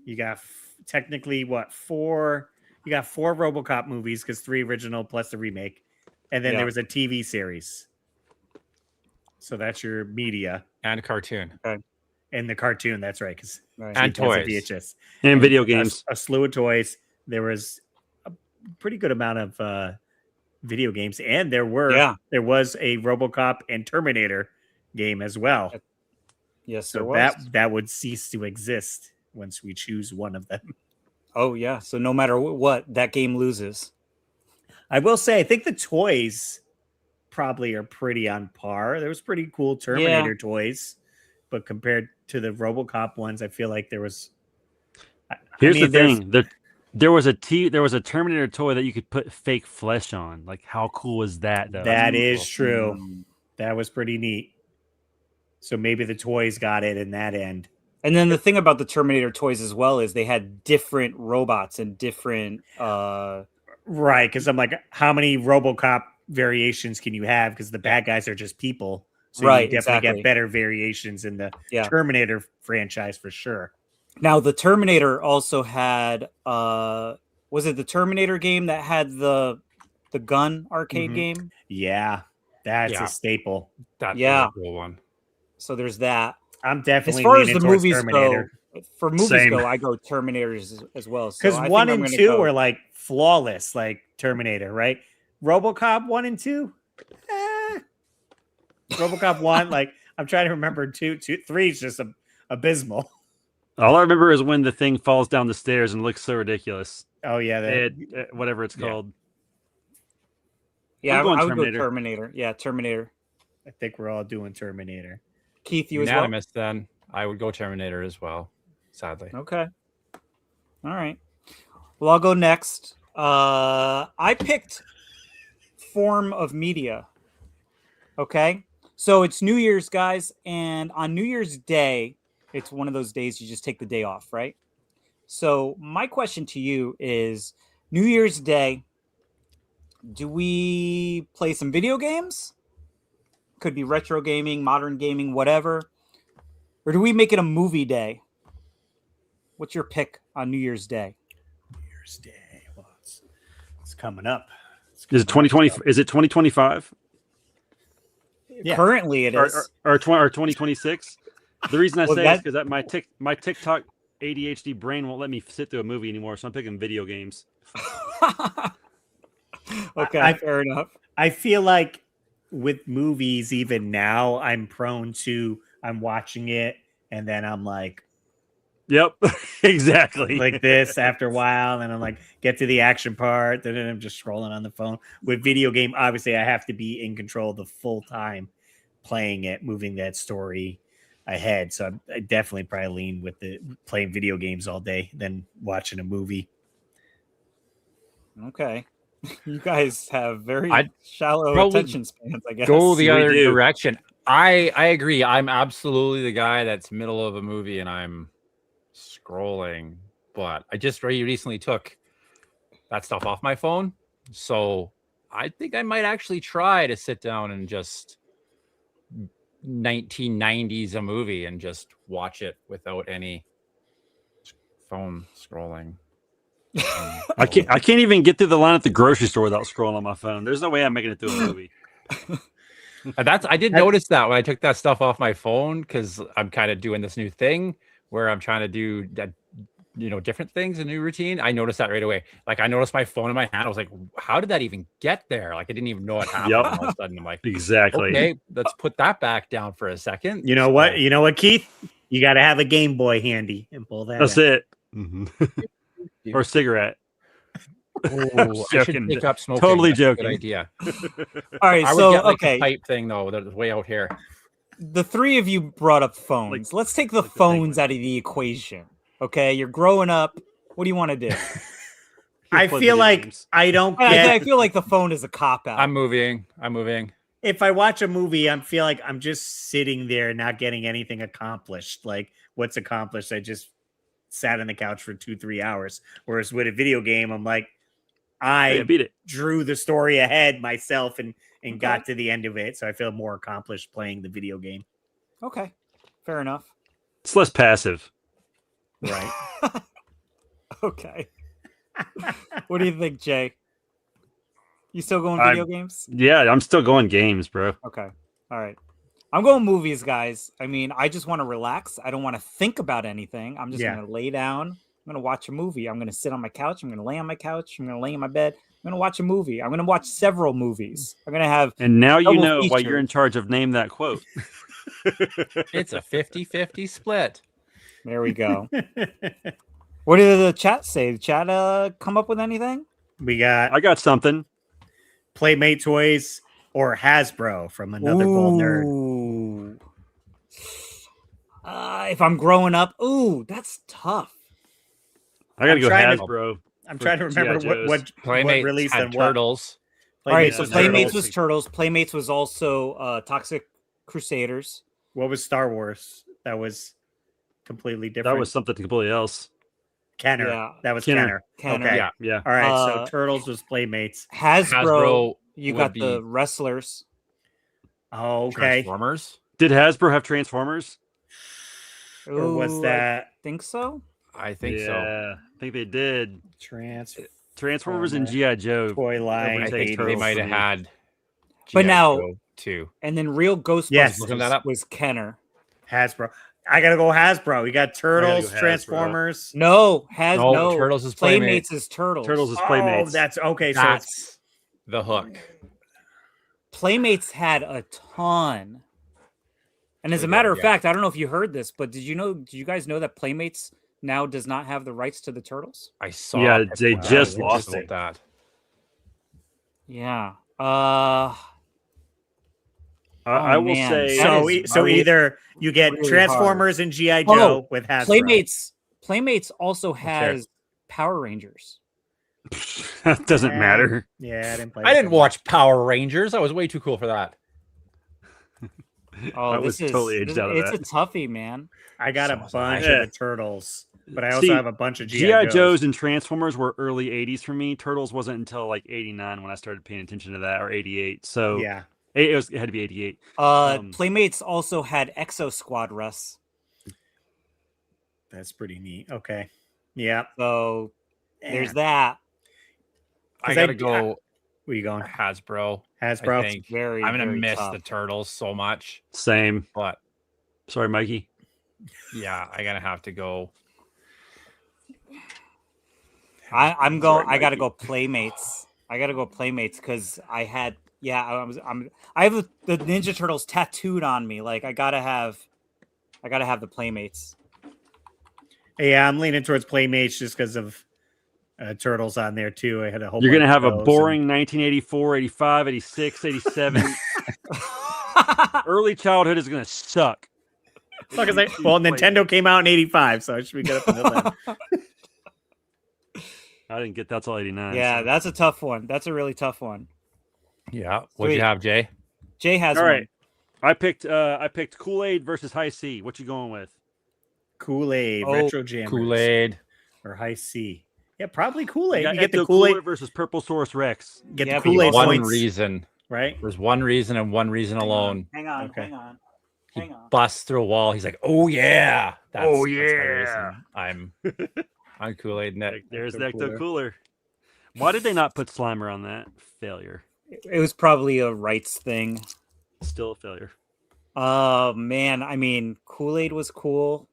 You got technically what 4? You got 4 RoboCop movies because 3 original plus the remake, and then Yeah. there was a TV series. So that's your media And cartoon. and the cartoon. That's right, because Right. And toys. VHS And video games. A slew of toys. There was a pretty good amount of video games, and there was a RoboCop and Terminator game as well. Yes, there So was. that would cease to exist once we choose one of them. Oh, yeah. So no matter what, that game loses. I will say, I think the toys probably are pretty on par. There was pretty cool Terminator toys, but compared to the RoboCop ones, I feel like there was. Here's the there's- thing: there was a Terminator toy that you could put fake flesh on. Like, how cool is that? Though That is true. That was pretty neat. So maybe the toys got it in that end. And then the thing about the Terminator toys as well is they had different robots and different Right, because I'm like, how many RoboCop variations can you have? Because the bad guys are just people. So Right, you definitely exactly. get better variations in the Yeah. Terminator franchise for sure. Now the Terminator also had was it the Terminator game that had the gun arcade Mhm. game? Yeah, that's Yeah. a staple. That Yeah. was a cool one. So there's that. I'm As definitely far as leaning the towards movies Terminator. go, for movies Same. go, I go Terminators as well. So Because I think 1 I'm and gonna 2 go- are like flawless, like Terminator, right? RoboCop 1 and 2. RoboCop 1, like I'm trying to remember 2, 3 is just abysmal. all I remember is when the thing falls down the stairs and looks so ridiculous. Oh yeah, Whatever it's Yeah. called. Yeah, I'm going I would go Terminator. Terminator. Yeah, Terminator. I think we're all doing Terminator. Keith, you as well? Unanimous. Then I would go Terminator as well. Sadly. Okay. All right. Well, I'll go next. I picked form of media. Okay. So it's New Year's, guys. And on New Year's Day, it's one of those days you just take the day off, right? So my question to you is New Year's Day, do we play some video games Could be retro gaming, modern gaming, whatever. Or do we make it a movie day? What's your pick on New Year's Day? New Year's Day. Well, it's coming up. Is it 2020? Is it 2025? Yeah. Currently, it is. Or 2026? The reason I Well, say that- is because my TikTok ADHD brain won't let me sit through a movie anymore, so I'm picking video games. Okay, fair enough. I feel like with movies, even now, I'm prone to I'm watching it and then I'm like, Yep, exactly. like this after a while, and I'm like, get to the action part, then I'm just scrolling on the phone. With video game, obviously, I have to be in control the full time playing it, moving that story ahead. So I definitely probably lean with the playing video games all day than watching a movie. Okay. You guys have very I'd shallow probably attention spans, I guess. Go the We other do. direction. I agree. I'm absolutely the guy that's middle of a movie and I'm scrolling. But I just recently took that stuff off my phone. So I think I might actually try to sit down and just 1990s a movie and just watch it without any phone scrolling. I can't even get through the line at the grocery store without scrolling on my phone. There's no way I'm making it through a movie. I did notice that when I took that stuff off my phone, because I'm kind of doing this new thing where I'm trying to do that, different things, a new routine. I noticed that right away. Like I noticed my phone in my hand. I was like, how did that even get there? Like I didn't even know it happened. Yep. And all of a sudden I'm like, Exactly. okay, let's put that back down for a second. You know what? You know what, Keith? You got to have a Game Boy handy and pull that. That's out. it. Or a cigarette. Oh, I should Joking. pick up smoking. Totally That's a joking. good idea. All right, I would so get like okay, the pipe thing though, that's way out here. the three of you brought up phones. Let's take the phones out of the equation. Okay, you're growing up. What do you want to do? I play feel video like games. I don't I get. feel like the phone is a cop out. I'm moving. If I watch a movie, I feel like I'm just sitting there not getting anything accomplished. Like, what's accomplished? I just sat on the couch for 2-3 hours. Whereas with a video game, I'm like, I beat it. drew the story ahead myself and got to the end of it. So I feel more accomplished playing the video game. Okay, fair enough. It's less passive. Right. Okay. What do you think, Jay? You still going video games? Yeah, I'm still going games, bro. Okay. All right. I'm going movies, guys. I mean, I just want to relax. I don't want to think about anything. I'm just Yeah. going to lay down. I'm going to watch a movie. I'm going to sit on my couch. I'm going to lay on my couch. I'm going to lay in my bed. I'm going to watch a movie. I'm going to watch several movies. I'm going to have. And now you double know why feature. you're in charge of Name That Quote. It's a 50-50 split. There we go. What did the chat say? The chat come up with anything? We got I got something. Playmate Toys or Hasbro from Another Bold Nerd. Ooh. If I'm growing up, that's tough. I gotta I'm go trying to- Hasbro. I'm for trying to remember G.I. what Joes. Playmates released had and what. Turtles. All right, Playmates so was Playmates Turtles. was Turtles. Playmates was also Toxic Crusaders. What was Star Wars? That was completely different. That was something completely else. Kenner. Yeah. That was Kenner. Kenner. Kenner. Okay. Yeah. Yeah. All right. So Uh, Turtles was Playmates. Hasbro, you would got be the wrestlers. Oh, okay. Transformers. Did Hasbro have Transformers? Or was Ooh, that I think so? I think so. Yeah, I think they did. Transformers and Transformer, G.I. Joe. Toy line? I Overtakes think they Turtles might for have me. had. But G.I. now- Joe too. And then Real Ghostbusters Yes. Looking that up. was Kenner. Hasbro. I gotta go Hasbro. You got Turtles, go Hasbro. Transformers. No, No, Turtles is Playmates is Turtles. Turtles is Oh, Playmates. that's okay. So it's That's the hook. Playmates had a ton. And as a They matter did, of yeah. fact, I don't know if you heard this, but did you guys know that Playmates now does not have the rights to the Turtles? I saw. Yeah, it. they Wow, just they lost sold it. that. Yeah. I will man. say. That so is so really- either you get really Transformers and GI Oh, Joe with Hasbro. Playmates also has Power Rangers. That doesn't matter. Yeah, I didn't play. I didn't watch Power Rangers. I was way too cool for that. Oh, I this was is totally aged out of it's that. a toughie, man. I got a So was bunch I. of the Turtles, but I also See, have a bunch of G.I. GI Joes and Transformers were early 80s for me. Turtles wasn't until like 89 when I started paying attention to that, or 88. So Yeah, It had to be 88. Playmates also had Exo Squad, Russ. That's pretty neat. Okay. Yeah. So there's that. I gotta go. Where you going? Hasbro. Hasbro. I think Very, I'm gonna very miss tough. the turtles so much. Same. But sorry, Mikey. Yeah, I gotta have to go. I gotta go Playmates. I gotta go Playmates because I have the Ninja Turtles tattooed on me. Like I gotta have the Playmates. Yeah, I'm leaning towards Playmates just because of Turtles on there too. I had a whole. You're gonna bunch have of a those boring 1984, 85, 86, 87. Early childhood is gonna suck. Well, Nintendo came out in '85, so I should be good up until then. I didn't get that till 89. Yeah, so. that's a tough one. That's a really tough one. Yeah. What'd you have, Jay? Jay has All one. right. I picked Kool-Aid versus High C. What you going with? Kool-Aid, Oh, Retro Jammers, Kool-Aid or High C. Yeah, probably Kool-Aid. You You get the Ecto Kool-Aid Cooler versus Purple Source Rex. Get Yeah, the Kool-Aid one points, reason. right? There's one reason and one reason alone. Hang on, Okay. hang on. He Hang on. busts through a wall. He's like, "Oh yeah, that's my Oh, reason. I'm Kool-Aid net." There's Ecto the Ecto Cooler. Cooler. Why did they not put Slimer on that? Failure. It was probably a rights thing. Still a failure. Man, I mean, Kool-Aid was cool.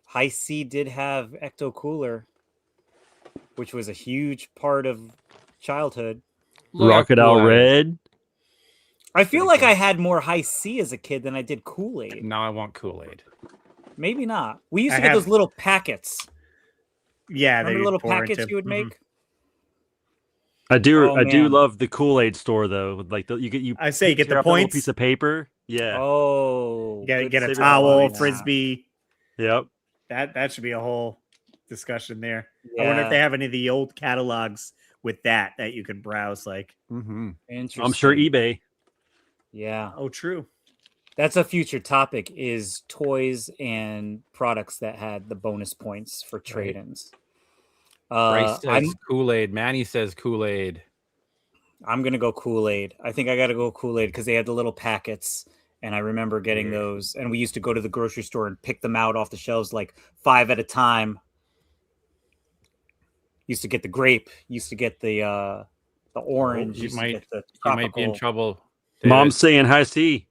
High C did have Ecto Cooler, which was a huge part of childhood. Rocket Out Red. I feel like I had more High C as a kid than I did Kool-Aid. Now I want Kool-Aid. Maybe not. We used to I get have- those little packets. Yeah, Remember they the little pour packets into- you would Mhm. make? I do Oh, I do man. love the Kool-Aid store though. Like you I say you get tear the up a little points. piece of paper. Yeah. Oh, You gotta good get a save it towel, points. frisbee. Yep. That should be a whole discussion there. I wonder if Yeah. they have any of the old catalogs with that you could browse. Like, Mm-hmm. Interesting. I'm sure eBay. Yeah, oh, true. that's a future topic: is toys and products that had the bonus points for trade-ins. Bryce I'm says Kool-Aid. Manny says Kool-Aid. gonna go Kool-Aid. I think I gotta go Kool-Aid because they had the little packets, and I remember getting those. And we used to go to the grocery store and pick them out off the shelves, like 5 at a time. Used to get the grape. Used to get the orange. You used to might get the you might be in tropical. trouble. Mom's David. saying High C.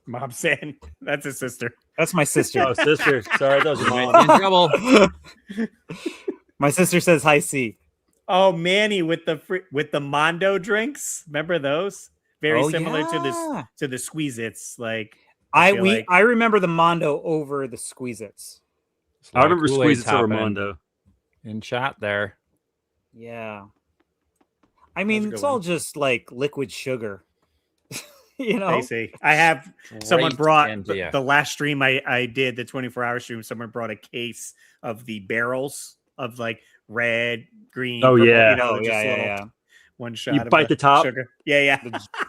Mom saying that's his sister. That's my sister. Oh, sister. Sorry, that was your You might be mom. in trouble. My sister says High C. Oh, Manny with the Mondo drinks. Remember those? Very Oh, similar yeah. to the Squeeze-Its. Like I feel I remember the Mondo over the Squeeze-Its. I remember Kool-Aid's Squeeze It over happening Mondo. in chat there. Yeah. I mean, good it's all one. just like liquid sugar. You know? Casey. I have someone Great brought idea. the last stream I did, the 24-hour stream. Someone brought a case of the barrels of like red, green. Oh, purple, yeah. you know, Oh, just yeah, little yeah. one shot. You of bite the top. sugar. Yeah.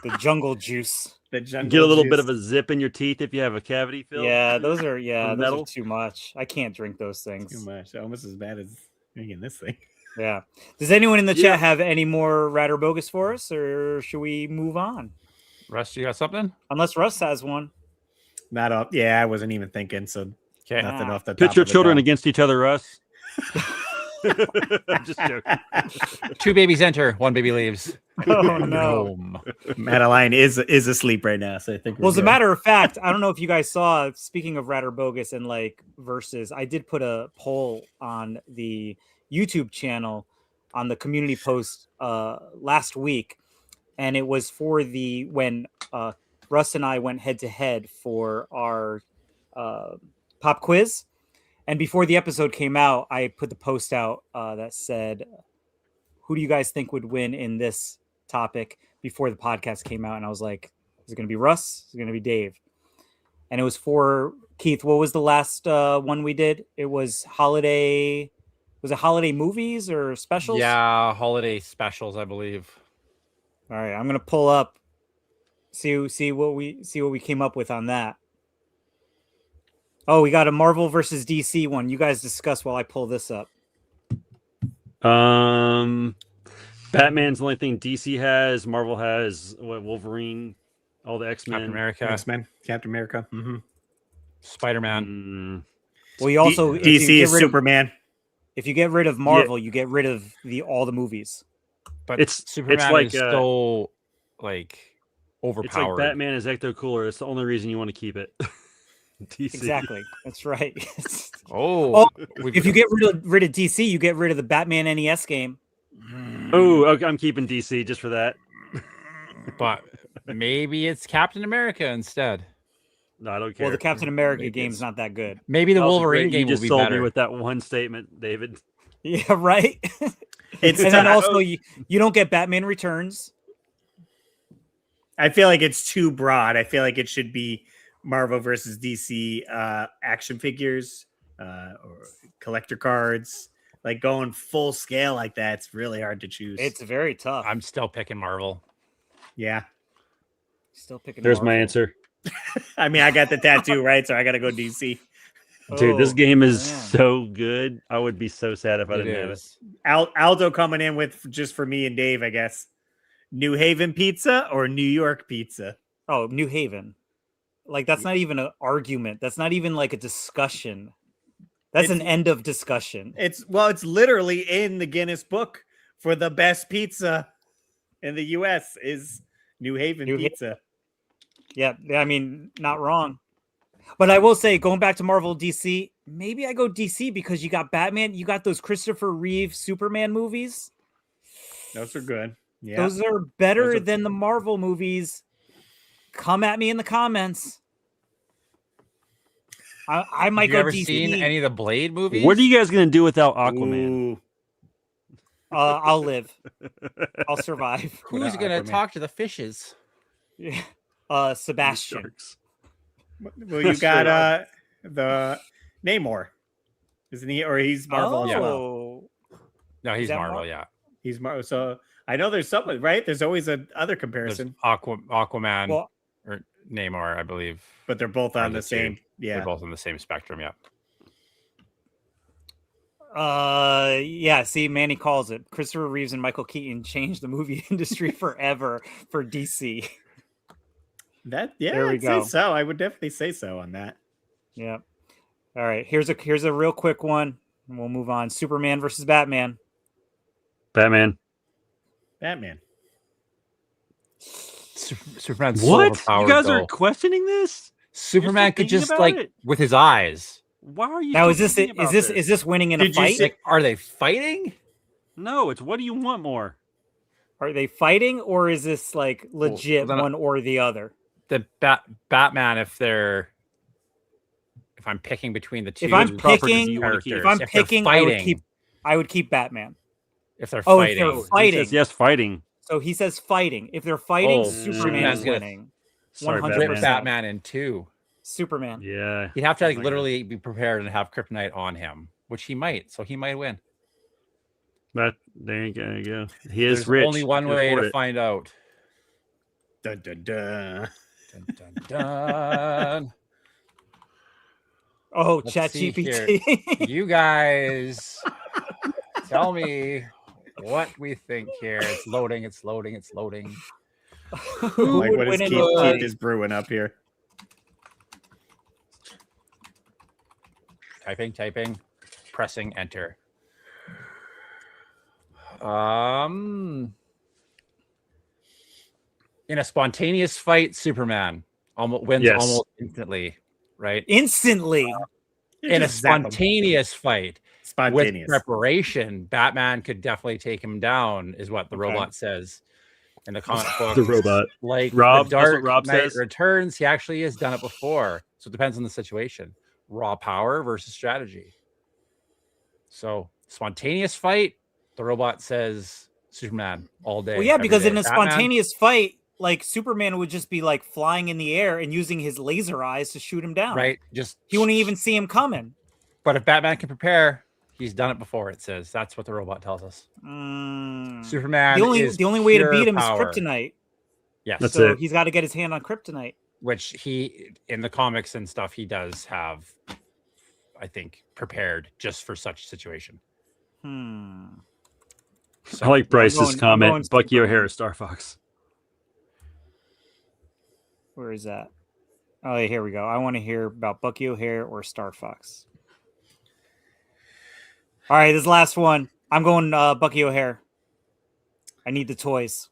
The jungle juice. The jungle Get a little bit juice. of a zip in your teeth if you have a cavity filled. Yeah, those are metal. too much. I can't drink those Too things. much. Almost as bad as drinking this thing. Yeah. Does anyone in the Yeah. chat have any more rat or bogus for us, or should we move on? Russ, you got something? Unless Russ has one. Not up. Yeah, I wasn't even thinking. So Okay. nothing Ah. off the top. Pit your of the children dome. against each other, Russ. I'm just joking. 2 babies enter, 1 baby leaves. Oh no. Boom. Madeline is asleep right now, so I think. Well, as a matter of fact, I don't know if you guys saw, speaking of rat or bogus and like versus, I did put a poll on the YouTube channel on the community post last week, and it was for when Russ and I went head to head for our pop quiz. And before the episode came out, I put the post out that said, who do you guys think would win in this topic before the podcast came out? And I was like, is it going to be Russ? Is it going to be Dave? And it was for Keith. What was the last one we did? It was holiday. Was it holiday movies or specials? Yeah, holiday specials, I believe. All right, I'm gonna pull up. See what we came up with on that. Oh, we got a Marvel versus DC one. You guys discuss while I pull this up. Batman Batman's the only thing DC has. Marvel has Wolverine, all the X-Men. Captain America, X-Men, Captain America. Spider-Man. Well, you also if you DC get is rid of- Superman. If you get rid of Marvel, you get rid of all the movies. But Superman like is so like overpowered. It's like Batman is ecto cooler. It's the only reason you want to keep it. DC. Exactly. That's right. If you get rid of DC, you get rid of the Batman NES game. Oh, okay, I'm keeping DC just for that. But maybe it's Captain America instead. No, I don't care. Well, the Captain America game's not that good. Maybe the That was Wolverine great. game You just will be sold better. me with that one statement, David. Yeah, right. It's and then not- also you don't get Batman Returns. I feel like it's too broad. I feel like it should be Marvel versus DC action figures or collector cards. Like going full scale like that, it's really hard to choose. It's very tough. I'm still picking Marvel. Yeah. Still picking. There's my Marvel. answer. I mean, I got the tattoo, right? So I got to go DC. Dude, this game is man. so good. I would be so sad if I It didn't have it. is. Aldo coming in with just for me and Dave, I guess. New Haven pizza or New York pizza? Oh, New Haven. Like that's not even an argument. That's not even like a discussion. That's an end of discussion. It's literally in the Guinness Book for the best pizza in the U.S. is New Haven pizza. Yeah, I mean, not wrong. But I will say, going back to Marvel DC, maybe I go DC because you got Batman, you got those Christopher Reeve Superman movies. Those are good. Yeah, Those are better Those are- than the Marvel movies. Come at me in the comments. I might Have you go ever DC. seen any of the Blade movies? What are you guys gonna do without Aquaman? Ooh. I'll live. I'll survive. Who's Without gonna Aquaman. talk to the fishes? Yeah. Sebastian. Sharks. Well, you got the Namor, isn't he? Or he's Marvel as well. Oh. No, he's that Marvel. Mar- Yeah, He's Marvel. So I know there's something, right? There's always a other there's comparison, Aquaman Well, or Namor, I believe. but they're both are on the two. same. They're Yeah. both on the same spectrum. Yeah. yeah, see, Manny calls it. Christopher Reeves and Michael Keaton changed the movie industry forever for DC. That yeah, There we I'd go. say so. I would definitely say so on that. Yeah. All right, here's a real quick one, and we'll move on. Superman versus Batman. Batman. Batman. Superman's so What? You overpowered, guys though. are questioning this? Superman could thinking just about like it? with his eyes. Why are you Now, is this thinking about is this winning in a Did you fight? see- Like, are they fighting? No, it's what do you want more? Are they fighting, or is this like legit then one or the other? The Batman, if I'm picking between the two, If I'm properties picking, you wanna keep. if I'm if they're picking, fighting, I would keep Batman. if they're Oh, if fighting, they're He fighting. says yes, fighting. So he says fighting. If they're fighting, Oh, Superman Superman's is gonna- winning. Sorry, 100%. rip Batman in two. Superman. Yeah. He'd have to like Okay. literally be prepared and have kryptonite on him, which he might. So he might win. But there you go. He is There's rich. only one He can way afford to it. find out. Dun, dun, dun. Dun, dun, dun. Oh, Let's Chat see GPT. You guys tell me what we think here. It's loading. It's loading. It's loading. Who Like would what is win in Keith, a fight? Keith is brewing up here? Typing, pressing enter. In a spontaneous fight, Superman almost wins Yes. almost instantly, right? Instantly. In a Just zap him. spontaneous fight with Spontaneous. preparation, Batman could definitely take him down, is what the Okay. robot says in the comic book. The robot. Like Rob, the that's what Dark Rob Knight says? Returns, he actually has done it before. So it depends on the situation. Raw power versus strategy. So spontaneous fight, the robot says Superman all day. Well, yeah, every because day. in a Batman, spontaneous fight, like Superman would just be like flying in the air and using his laser eyes to shoot him down. right? Just He wouldn't even see him coming. But if Batman can prepare, he's done it before. It says that's what the robot tells us. Mm. Superman. The only way to pure beat him power. is kryptonite. Yes, That's So it. he's got to get his hand on kryptonite. which he in the comics and stuff he does have, I think, prepared just for such situation. I like Bryce's I'm going comment. Bucky Super O'Hare, Bowl. Star Fox. Where is that? Oh, here we go. I want to hear about Bucky O'Hare or Star Fox. All right, this last one. I'm going Bucky O'Hare. I need the toys.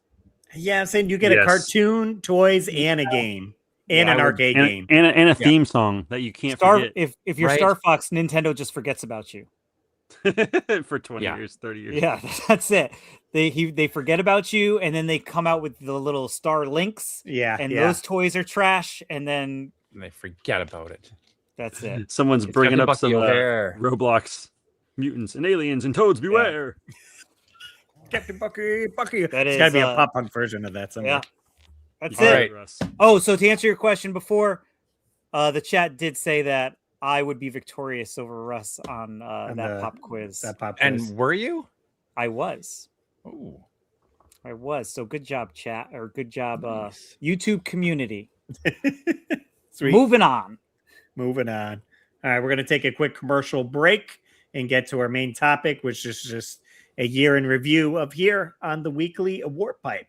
Yeah, I'm saying you get a Yes. cartoon, toys, and a game, and Yeah, an I would- arcade And, game. and a theme song that you can't forget If you're Right. Star Fox, Nintendo just forgets about you. for 20 Yeah. years, 30 years. Yeah, that's it. They forget about you, and then they come out with the little star links, Yeah, and yeah. those toys are trash, and then And they forget about it. that's it. Someone's It's bringing gotta be up some Bucky O'Hare. Roblox mutants and aliens and toads beware. Captain Bucky. That It's got to is, be a pop punk version of that somewhere. Yeah, that's All it. right. Russ. Oh, so to answer your question before, the chat did say that I would be victorious over Russ on On that the- pop quiz. That pop quiz. And were you? I was. Oh, I was. So good job, chat, or good job, nice. YouTube community. Sweet. Moving on. Moving on. All right, we're going to take a quick commercial break and get to our main topic, which is just a year in review of here on the weekly award pipe.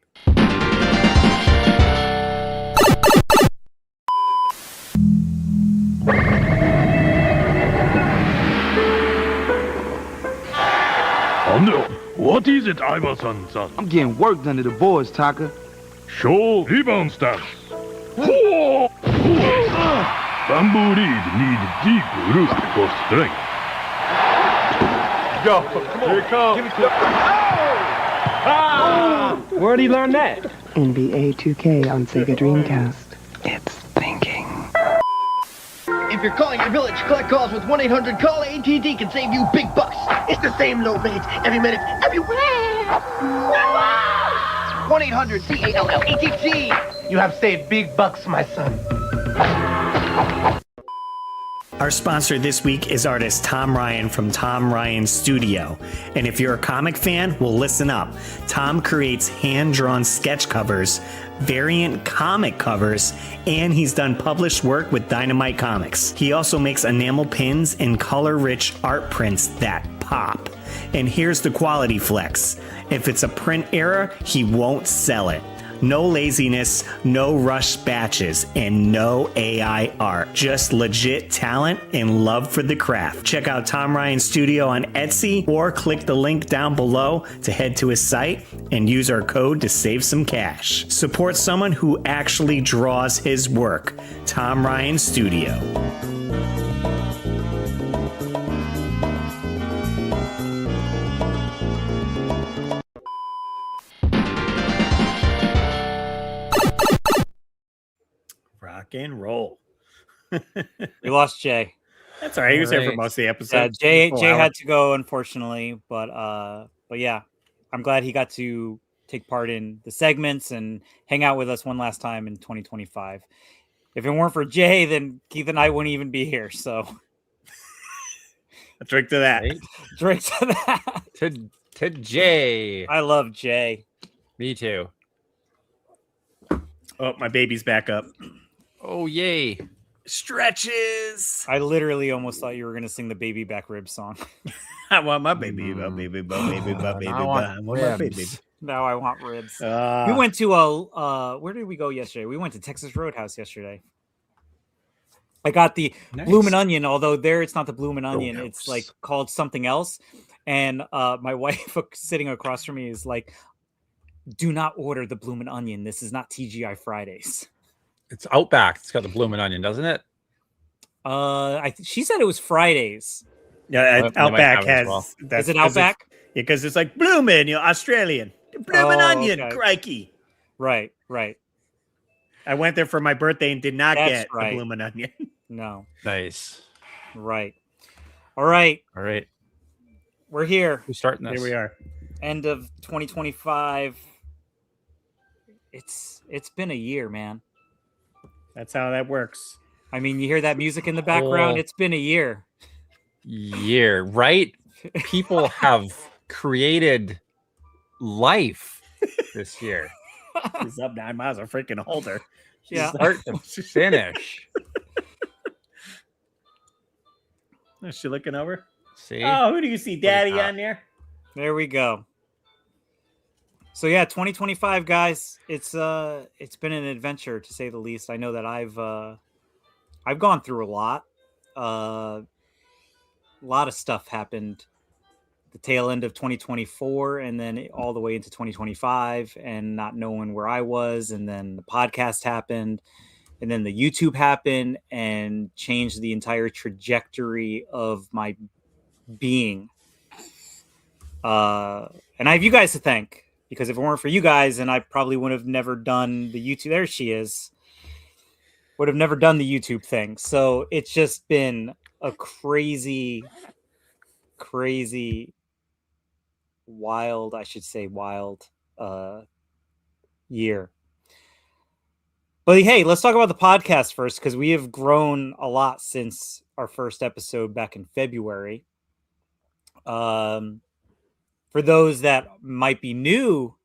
What is it, Iverson-san? I'm getting worked under the boards, Taka. Show rebound stance. Bamboo reed need deep root for strength. Go. Come on. Here it comes. Where'd he learn that? NBA 2K on Sega Dreamcast. It's thinking. If you're calling your village, collect calls with 1-800-CALL. AT&T can save you big bucks. It's the same low rate every minute, everywhere. 1-800-CALL-ATT. You have saved big bucks, my son. Our sponsor this week is artist Tom Ryan from Tom Ryan Studio. And if you're a comic fan, well, listen up. Tom creates hand-drawn sketch covers, variant comic covers, and he's done published work with Dynamite Comics. He also makes enamel pins and color-rich art prints that pop. And here's the quality flex. If it's a print error, he won't sell it. No laziness, no rush batches, and no AI art. Just legit talent and love for the craft. Check out Tom Ryan Studio on Etsy or click the link down below to head to his site and use our code to save some cash. Support someone who actually draws his work. Tom Ryan Studio. Rock and roll. We lost Jay. That's all right. He was there for Right. most of the Yeah, episode. Jay Full Jay hour. had to go, unfortunately, but yeah, I'm glad he got to take part in the segments and hang out with us one last time in 2025. If it weren't for Jay, then Keith and I wouldn't even be here. So A drink to that. Right? drink to that. To Jay. I love Jay. Me too. Oh, my baby's back up. Oh, yay. Stretches. I literally almost thought you were gonna sing the Baby Back Rib song. I want my baby, my baby, my baby, my baby, I want I want my baby. ribs. Now I want ribs. We Ah, went to a where did we go yesterday? We went to Texas Roadhouse yesterday. I got the nice. bloomin' onion, although there it's not the bloomin' onion, it's Roadhouse. like called something else. And my wife sitting across from me is like, "Do not order the bloomin' onion. This is not TGI Fridays." It's Outback. It's got the bloomin' onion, doesn't it? She said it was Fridays. Yeah, They might Outback have it as has. well. That's Is it 'cause it's- Outback? Yeah, because it's like bloomin', Australian. Bloomin' Oh, onion, okay. crikey. Right. I went there for my birthday and did not That's get right. a bloomin' onion. No. Nice. Right. All right. All right. We're here. Who's starting this? Here we are. End of 2025. It's been a year, man. That's how that works. I mean, you hear that music in the background. Cool. It's been a year. Year, right? People have created life this year. He's up 9 miles. I freaking hold her. Yeah. Start to finish. Is she looking over? See? Oh, who do you see? Daddy that? on there? There we go. So yeah, 2025, guys. It's been an adventure to say the least. I know that I've gone through a lot. A lot of stuff happened the tail end of 2024 and then all the way into 2025 and not knowing where I was, and then the podcast happened, and then the YouTube happened and changed the entire trajectory of my being. And I have you guys to thank, because if it weren't for you guys, then I probably would have never done the YouTube. There she is. Would have never done the YouTube thing. So it's just been a crazy wild, I should say wild year. But hey, let's talk about the podcast first, because we have grown a lot since our first episode back in February. For those that might be new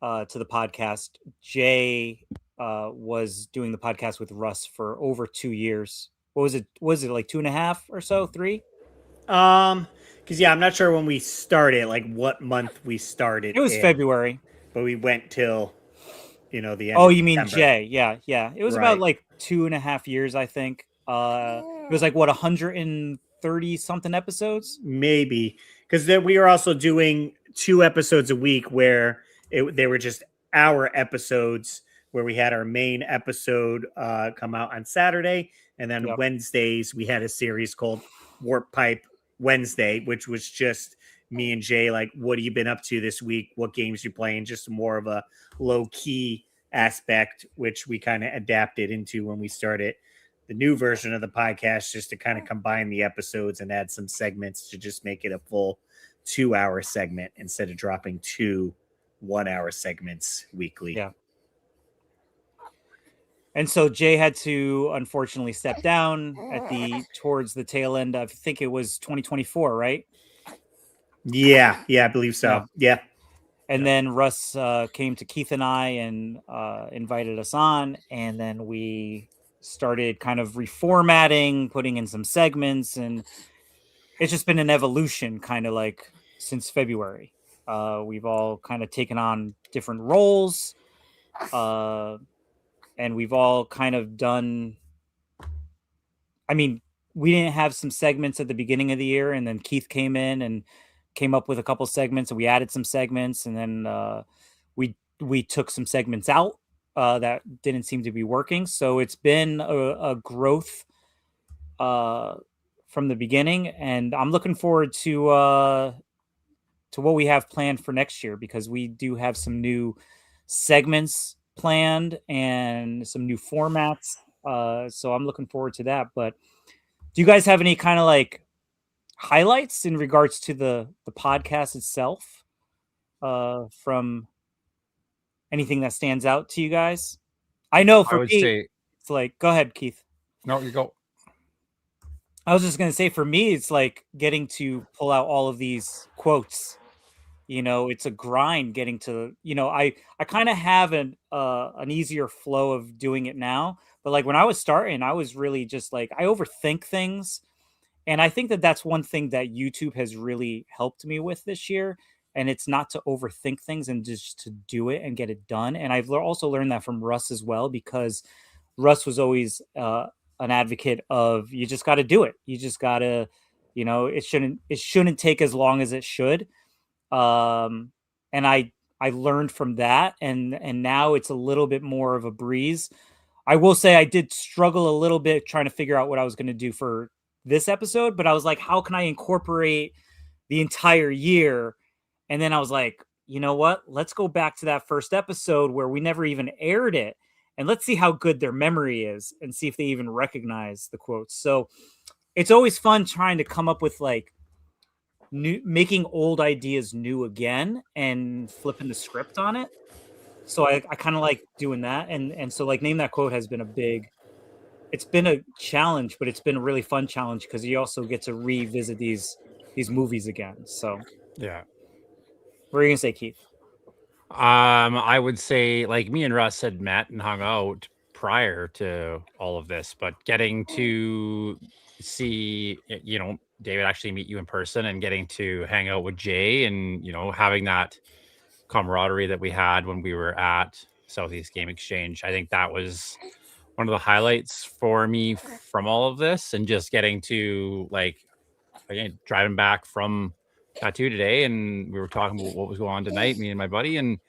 to the podcast, Jay was doing the podcast with Russ for over 2 years. What was it? Was it like 2.5 or so? 3? Because I'm not sure when we started, like what month we started. It was February, but we went till the end. Oh, of you mean September. Jay? Yeah. It was about like 2.5 years, I think. It was like what 130 something episodes, maybe, because then we were also doing 2 episodes a week where they were just our episodes, where we had our main episode come out on Saturday, and then Wednesdays we had a series called Warp Pipe Wednesday, which was just me and Jay, like, what have you been up to this week? What games you playing? Just more of a low key aspect, which we kind of adapted into when we started the new version of the podcast, just to kind of combine the episodes and add some segments to just make it a full 2-hour segment instead of dropping 2 1-hour segments weekly. Yeah. And so Jay had to unfortunately step down towards the tail end. I think it was 2024, right? Yeah, I believe so. Yeah. And then Russ came to Keith and I and invited us on, and then we started kind of reformatting, putting in some segments, and it's just been an evolution, kind of like since February. We've all kind of taken on different roles. And we've all kind of done, I mean, we didn't have some segments at the beginning of the year, and then Keith came in and came up with a couple segments, and we added some segments, and then we took some segments out that didn't seem to be working. So it's been a growth from the beginning, and I'm looking forward to what we have planned for next year, because we do have some new segments planned and some new formats, so I'm looking forward to that. But do you guys have any kind of like highlights in regards to the podcast itself, from anything that stands out to you guys? I know for me, it's like, go ahead, Keith. No, you go. I was just gonna say, for me, it's like getting to pull out all of these quotes. It's a grind getting to, I kind of have an easier flow of doing it now. But like when I was starting, I was really just like, I overthink things. And I think that that's one thing that YouTube has really helped me with this year. And it's not to overthink things and just to do it and get it done. And I've also learned that from Russ as well, because Russ was always an advocate of, you just got to do it. You just got to, it shouldn't take as long as it should. And I learned from that, and now it's a little bit more of a breeze. I will say I did struggle a little bit trying to figure out what I was going to do for this episode, but I was like, how can I incorporate the entire year? And then I was like, you know what? Let's go back to that first episode where we never even aired it, and let's see how good their memory is and see if they even recognize the quotes. So it's always fun trying to come up with like making old ideas new again and flipping the script on it. So I kind of like doing that. And so like Name That Quote has been it's been a challenge, but it's been a really fun challenge, because you also get to revisit these movies again. So yeah. What are you gonna say, Keith? I would say, like, me and Russ had met and hung out prior to all of this, but getting to see, David actually meet you in person, and getting to hang out with Jay, and having that camaraderie that we had when we were at Southeast Game Exchange. I think that was one of the highlights for me from all of this, and just getting to, like, again, driving back from Tattoo today, and we were talking about what was going on tonight, me and my buddy, and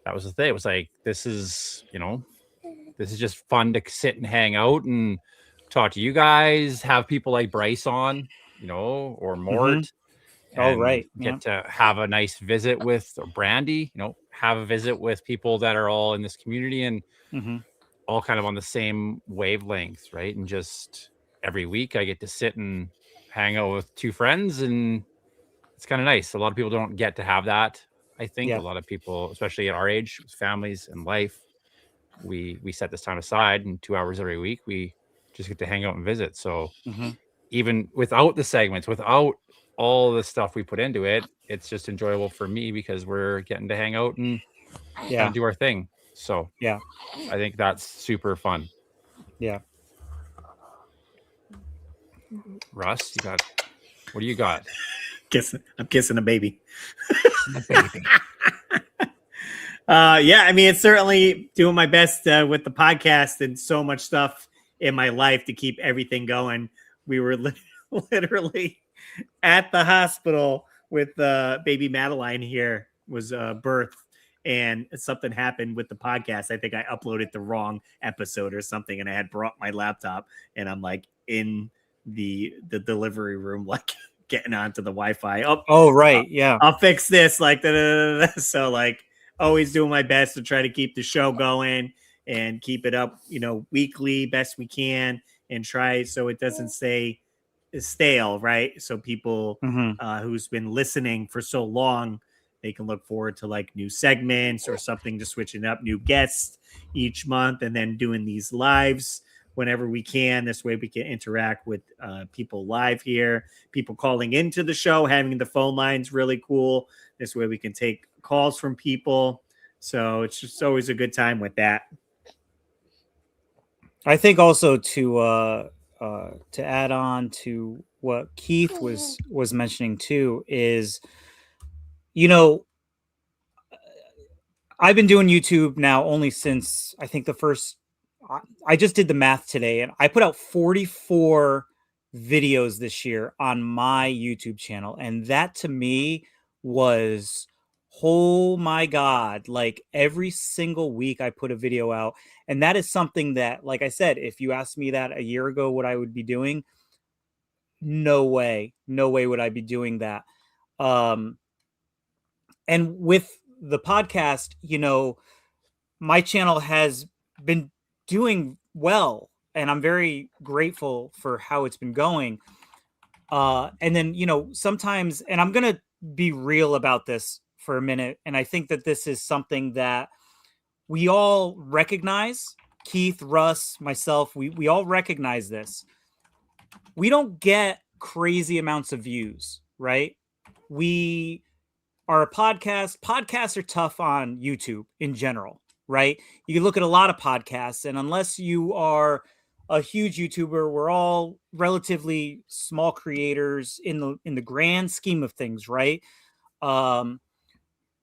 that was the thing. It was like, this is just fun to sit and hang out and talk to you guys, have people like Bryce on, or Mort. Oh, right. Get to have a nice visit with Brandy, have a visit with people that are all in this community and all kind of on the same wavelength, right? And just every week I get to sit and hang out with two friends, and it's kind of nice. A lot of people don't get to have that. I think a lot of people, especially at our age, with families and life, we set this time aside, and 2 hours every week we just get to hang out and visit. So even without the segments, without all the stuff we put into it, it's just enjoyable for me because we're getting to hang out and do our thing. So I think that's super fun. Russ, what do you got? I'm kissing a baby. I mean, it's certainly doing my best with the podcast and so much stuff in my life to keep everything going. We were literally at the hospital with baby Madeline here was birth, and something happened with the podcast. I think I uploaded the wrong episode or something, and I had brought my laptop, and I'm like in the delivery room, like getting onto the Wi-Fi. I'll fix this, like so, like, always doing my best to try to keep the show going and keep it up, weekly best we can, and try so it doesn't stay stale, right? So people who's been listening for so long, they can look forward to like new segments or something, to switching up new guests each month, and then doing these lives whenever we can. This way we can interact with people live here, people calling into the show, having the phone lines really cool. This way we can take calls from people. So it's just always a good time with that. I think also to add on to what Keith was mentioning too is, I've been doing YouTube now only since I think I just did the math today, and I put out 44 videos this year on my YouTube channel. And that to me was, oh my God, like every single week I put a video out. And that is something that, like I said, if you asked me that a year ago, what I would be doing, no way would I be doing that. And with the podcast, my channel has been doing well, and I'm very grateful for how it's been going. And then, sometimes, and I'm going to be real about this for a minute, and I think that this is something that we all recognize. Keith, Russ, myself, we all recognize this. We don't get crazy amounts of views, right? We are a podcast. Podcasts are tough on YouTube in general, right? You can look at a lot of podcasts, and unless you are a huge YouTuber, we're all relatively small creators in the grand scheme of things, right?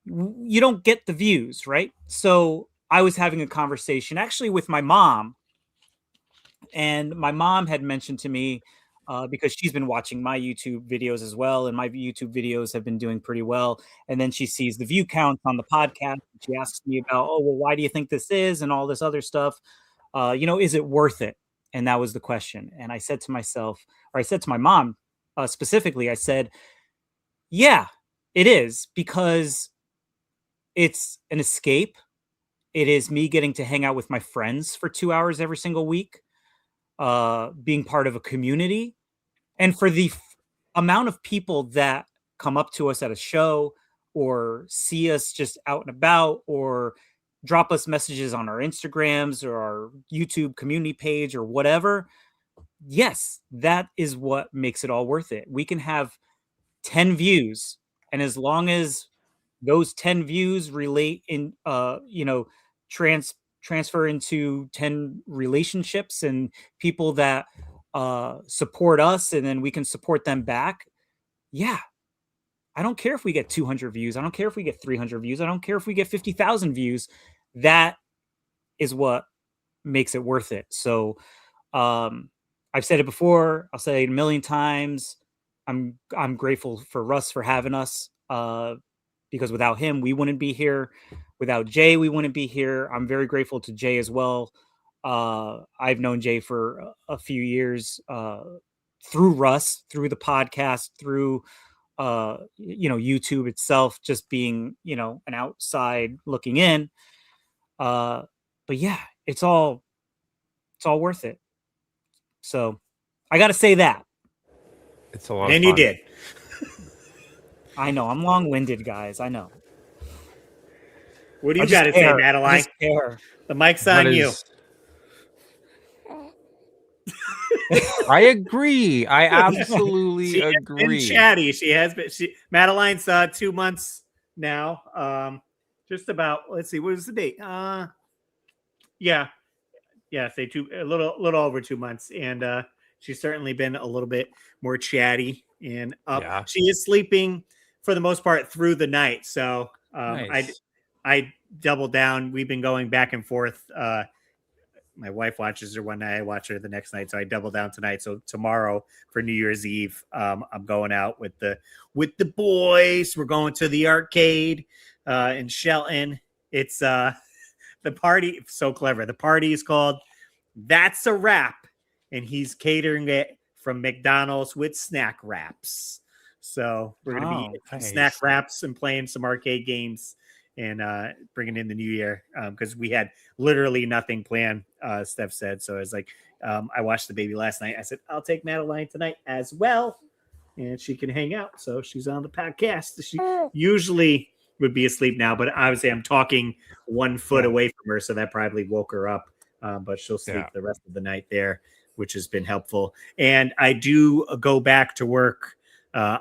You don't get the views, right? So I was having a conversation actually with my mom, and my mom had mentioned to me, because she's been watching my YouTube videos as well, and my YouTube videos have been doing pretty well. And then she sees the view counts on the podcast. And she asks me about, oh, well, why do you think this is, and all this other stuff? Is it worth it? And that was the question. And I said to myself, or I said to my mom specifically, I said, yeah, it is, because it's an escape. It is me getting to hang out with my friends for 2 hours every single week, being part of a community. And for the amount of people that come up to us at a show or see us just out and about, or drop us messages on our Instagrams or our YouTube community page or whatever, yes, that is what makes it all worth it. We can have 10 views, and as long as those 10 views relate in, transfer into 10 relationships and people that support us, and then we can support them back. Yeah, I don't care if we get 200 views. I don't care if we get 300 views. I don't care if we get 50,000 views. That is what makes it worth it. So I've said it before. I'll say it a million times. I'm grateful for Russ for having us because without him, we wouldn't be here. Without Jay, we wouldn't be here. I'm very grateful to Jay as well. I've known Jay for a few years through Russ, through the podcast, through YouTube itself, just being an outside looking in. But yeah, it's all worth it. So I got to say that. It's a lot. And you did. I know I'm long-winded, guys. I know. What do you got to say, Madeline? The mic's on you. I agree. I absolutely agree. Been chatty. She has been. Madeline's 2 months now. Just about. Let's see. What was the date? Yeah. Say a little over 2 months, and she's certainly been a little bit more chatty and up. Yeah. She is sleeping for the most part through the night. So nice. I doubled down. We've been going back and forth. My wife watches her one night, I watch her the next night, so I double down tonight. So tomorrow for New Year's Eve, I'm going out with the boys. We're going to the arcade in Shelton. It's the party. So clever. The party is called That's a Wrap, and he's catering it from McDonald's with snack wraps. So we're gonna be snack wraps and playing some arcade games and bringing in the new year because we had literally nothing planned. Steph said. So I was like, I watched the baby last night. I said, I'll take Madeline tonight as well, and she can hang out. So she's on the podcast. She usually would be asleep now, but obviously I'm talking 1 foot away from her, so that probably woke her up. But she'll sleep the rest of the night there, which has been helpful. And I do go back to work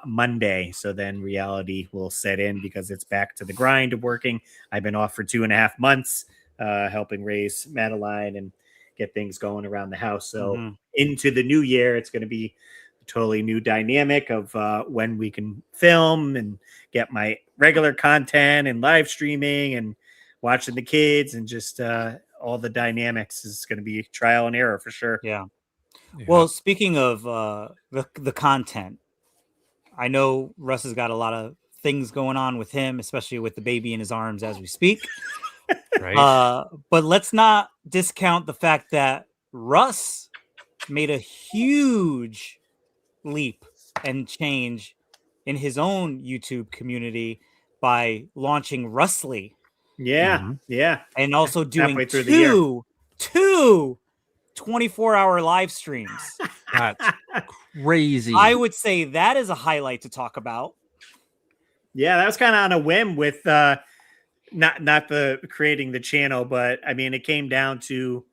Monday, so then reality will set in because it's back to the grind of working. I've been off for 2.5 months, helping raise Madeline and get things going around the house. So into the new year, it's going to be a totally new dynamic of when we can film and get my regular content and live streaming and watching the kids and just all the dynamics is going to be trial and error for sure. Yeah. Well, speaking of the content, I know Russ has got a lot of things going on with him, especially with the baby in his arms as we speak. Right. But let's not discount the fact that Russ made a huge leap and change in his own YouTube community by launching Russly. Yeah. Yeah. And also doing two 24-hour live streams. That's crazy. I would say that is a highlight to talk about. Yeah, that was kind of on a whim with not the creating the channel, but I mean, it came down to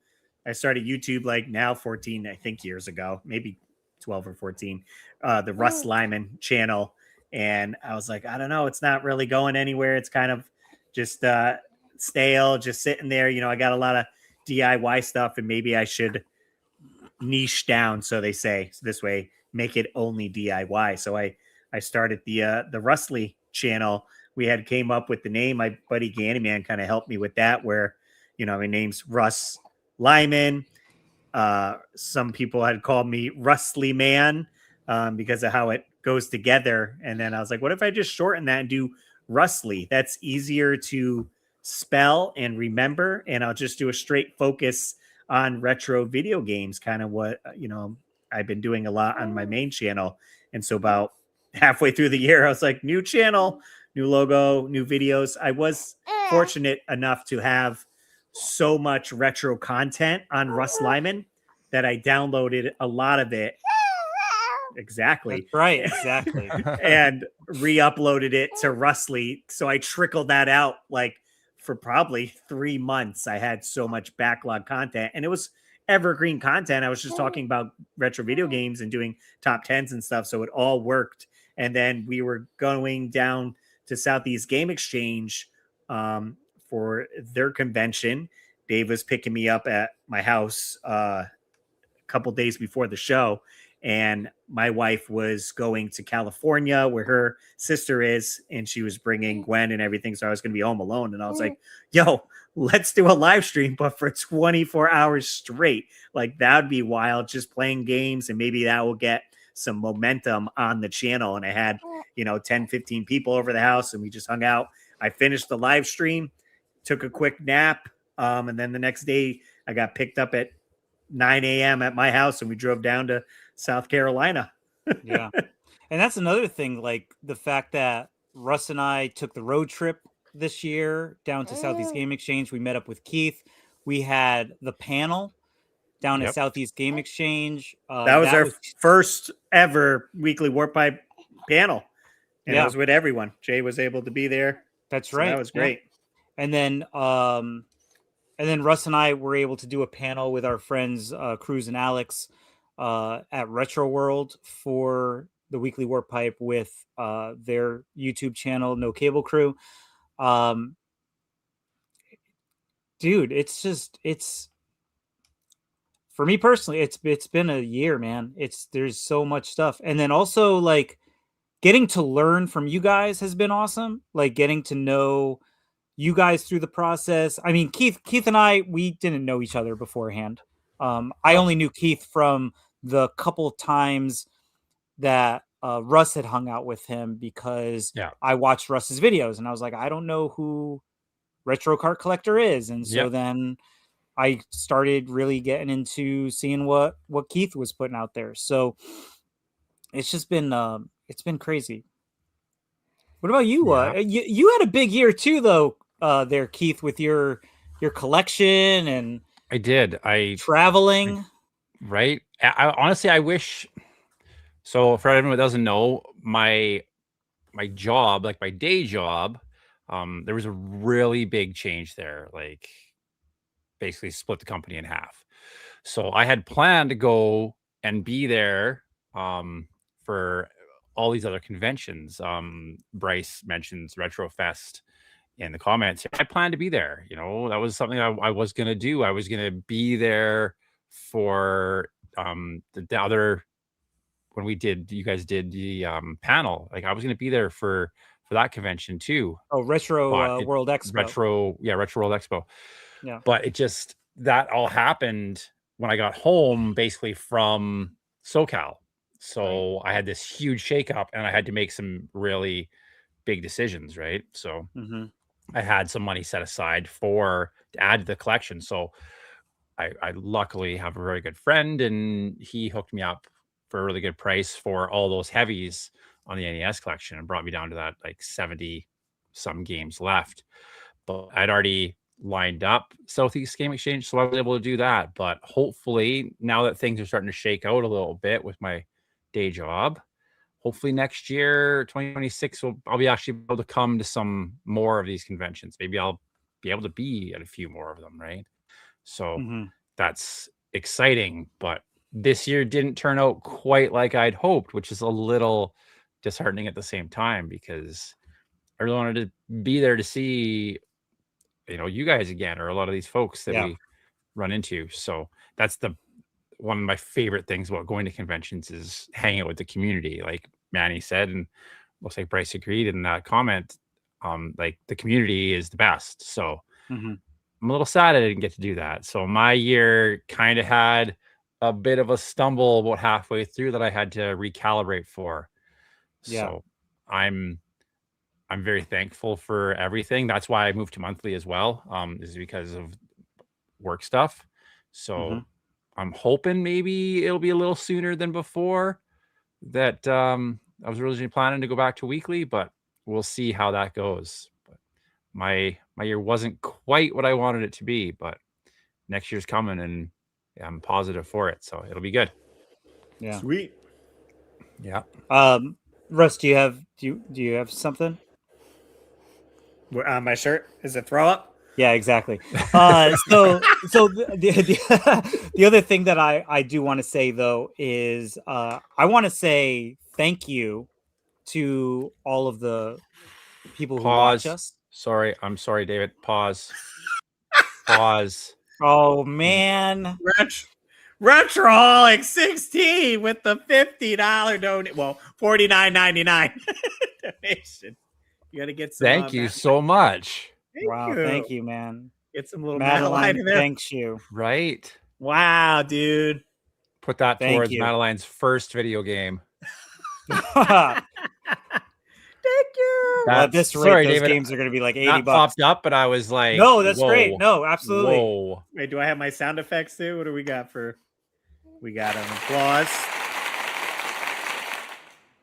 I started YouTube like now 14, I think years ago, maybe 12 or 14, the Russ Lyman channel. And I was like, I don't know, it's not really going anywhere. It's kind of just stale, just sitting there. I got a lot of DIY stuff and maybe I should niche down, so they say, so this way make it only DIY. So I started the Russly channel. We had came up with the name. My buddy Gandyman kind of helped me with that, where my name's Russ Lyman. Some people had called me Russly Man because of how it goes together. And then I was like, what if I just shorten that and do Russly? That's easier to spell and remember, and I'll just do a straight focus on retro video games, kind of what I've been doing a lot on my main channel. And so about halfway through the year, I was like, new channel, new logo, new videos. I was fortunate enough to have so much retro content on Russ Lyman that I downloaded a lot of it. Exactly. That's right. Exactly. And re-uploaded it to Russly. So I trickled that out like for probably 3 months. I had so much backlog content, and it was evergreen content. I was just talking about retro video games and doing top 10s and stuff. So it all worked. And then we were going down to Southeast Game Exchange for their convention. Dave was picking me up at my house a couple days before the show. and my wife was going to California where her sister is, and she was bringing Gwen and everything. So I was going to be home alone. And I was like, yo, let's do a live stream, but for 24 hours straight. Like, that would be wild, just playing games, and maybe that will get some momentum on the channel. And I had, 10, 15 people over the house, and we just hung out. I finished the live stream, took a quick nap. And then the next day I got picked up at 9 a.m. at my house, and we drove down to South Carolina. Yeah. And that's another thing, like the fact that Russ and I took the road trip this year down to Southeast Game Exchange. We met up with Keith. We had the panel down at Southeast Game Exchange. That was our first ever weekly Warp Pipe panel. And it was with everyone. Jay was able to be there. That's So right. that was great. And then Russ and I were able to do a panel with our friends Cruz and Alex at Retro World for the weekly Warp Pipe with their YouTube channel, No Cable Crew. Dude, it's for me personally, it's been a year, man. There's so much stuff. And then also, like, getting to learn from you guys has been awesome. Like, getting to know you guys through the process. I mean, Keith and I, we didn't know each other beforehand. I only knew Keith from the couple of times that Russ had hung out with him, because I watched Russ's videos and I was like, I don't know who Retro Cart Collector is. And so then I started really getting into seeing what Keith was putting out there. So it's just been, it's been crazy. What about you? You had a big year too, though, there, Keith, with your collection. And I did. Traveling. Right. I honestly, I wish. So for everyone who doesn't know, my job, like my day job, there was a really big change there. Like, basically split the company in half. So I had planned to go and be there for all these other conventions. Bryce mentions Retrofest in the comments. I planned to be there. That was something I was going to do. I was going to be there for the other, when you guys did the panel. Like, I was going to be there for that convention too. Oh, Retro World Expo. Retro World Expo. Yeah. But that all happened when I got home, basically from SoCal. So I had this huge shakeup, and I had to make some really big decisions, right? So I had some money set aside to add to the collection. So I luckily have a very good friend, and he hooked me up for a really good price for all those heavies on the NES collection, and brought me down to that, like, 70 some games left. But I'd already lined up Southeast Game Exchange, so I was able to do that. But hopefully, now that things are starting to shake out a little bit with my day job, hopefully next year, 2026, I'll be actually able to come to some more of these conventions. Maybe I'll be able to be at a few more of them, right? So that's exciting. But this year didn't turn out quite like I'd hoped, which is a little disheartening at the same time, because I really wanted to be there to see you guys again, or a lot of these folks that we run into. So that's one of my favorite things about going to conventions, is hanging out with the community. Like Manny said, and looks like Bryce agreed in that comment, like, the community is the best. So I'm a little sad I didn't get to do that. So my year kind of had a bit of a stumble about halfway through that I had to recalibrate for. So I'm very thankful for everything. That's why I moved to monthly as well, is because of work stuff. So I'm hoping maybe it'll be a little sooner than before that I was originally planning to go back to weekly, but we'll see how that goes. But my year wasn't quite what I wanted it to be, but next year's coming, and I'm positive for it. So it'll be good. Yeah. Sweet. Yeah. Russ, do you have something? On my shirt is a throw up. Yeah, exactly. So the other thing that I do want to say, though, is I want to say thank you to all of the people who watch us. Sorry, I'm sorry, David. Pause. Pause. Oh man, Retroholic 16 with the $50 donation. Well, $49.99 donation. You got to get some. Thank you so much. Wow, thank you, man. Get some little Madeline Madeline in there. thanks you. Right. Wow, dude. Put that Thank towards you. Madeline's first video game. Thank you. Well, at this rate, Sorry, those David, games are going to be like $80. that popped up, but I was like, No, that's great. whoa, No, absolutely. Whoa. Wait, do I have my sound effects too? What do we got for? We got an applause.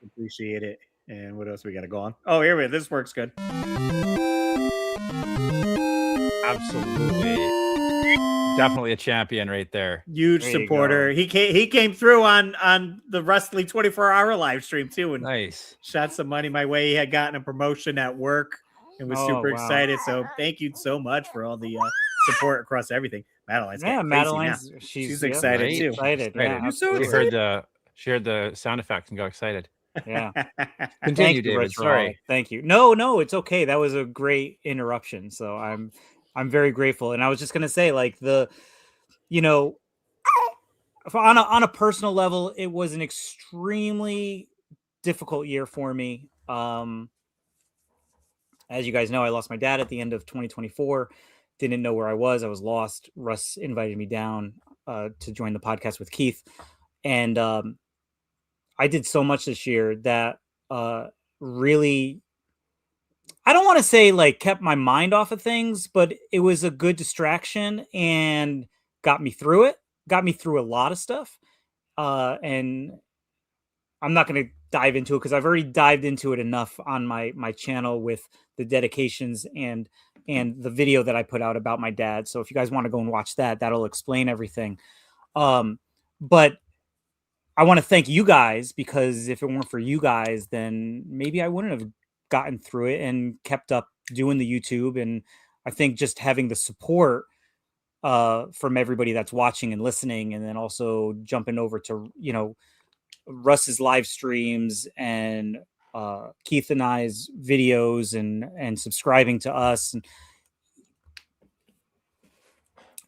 Appreciate it. And what else we got to go on? Oh, here we go. This works good. Absolutely. Definitely a champion right there. Huge There you supporter. He came through on the Wrestling 24-hour live stream too, and Nice. shot some money my way. He had gotten a promotion at work and was Oh, super wow. excited. So thank you so much for all the support across everything. Madeline's Yeah, getting crazy now. Madeline's she's yeah, excited right. too. Excited. Excited. Yeah, You're so absolutely. She heard the sound effect and got excited. Yeah. Continue, Thank you, David. Rich Sorry. Roll. Thank you. No, it's okay. That was a great interruption. So I'm very grateful. And I was just gonna say, like, on a personal level, it was an extremely difficult year for me. As you guys know, I lost my dad at the end of 2024. Didn't know where I was. I was lost. Russ invited me down to join the podcast with Keith. And I did so much this year that really, I don't want to say like kept my mind off of things, but it was a good distraction and got me through it, got me through a lot of stuff. And I'm not going to dive into it because I've already dived into it enough on my channel with the dedications and the video that I put out about my dad. So if you guys want to go and watch that, that'll explain everything. But I want to thank you guys, because if it weren't for you guys, then maybe I wouldn't have gotten through it and kept up doing the YouTube. And I think just having the support from everybody that's watching and listening, and then also jumping over to, Russ's live streams and Keith and I's videos and subscribing to us. And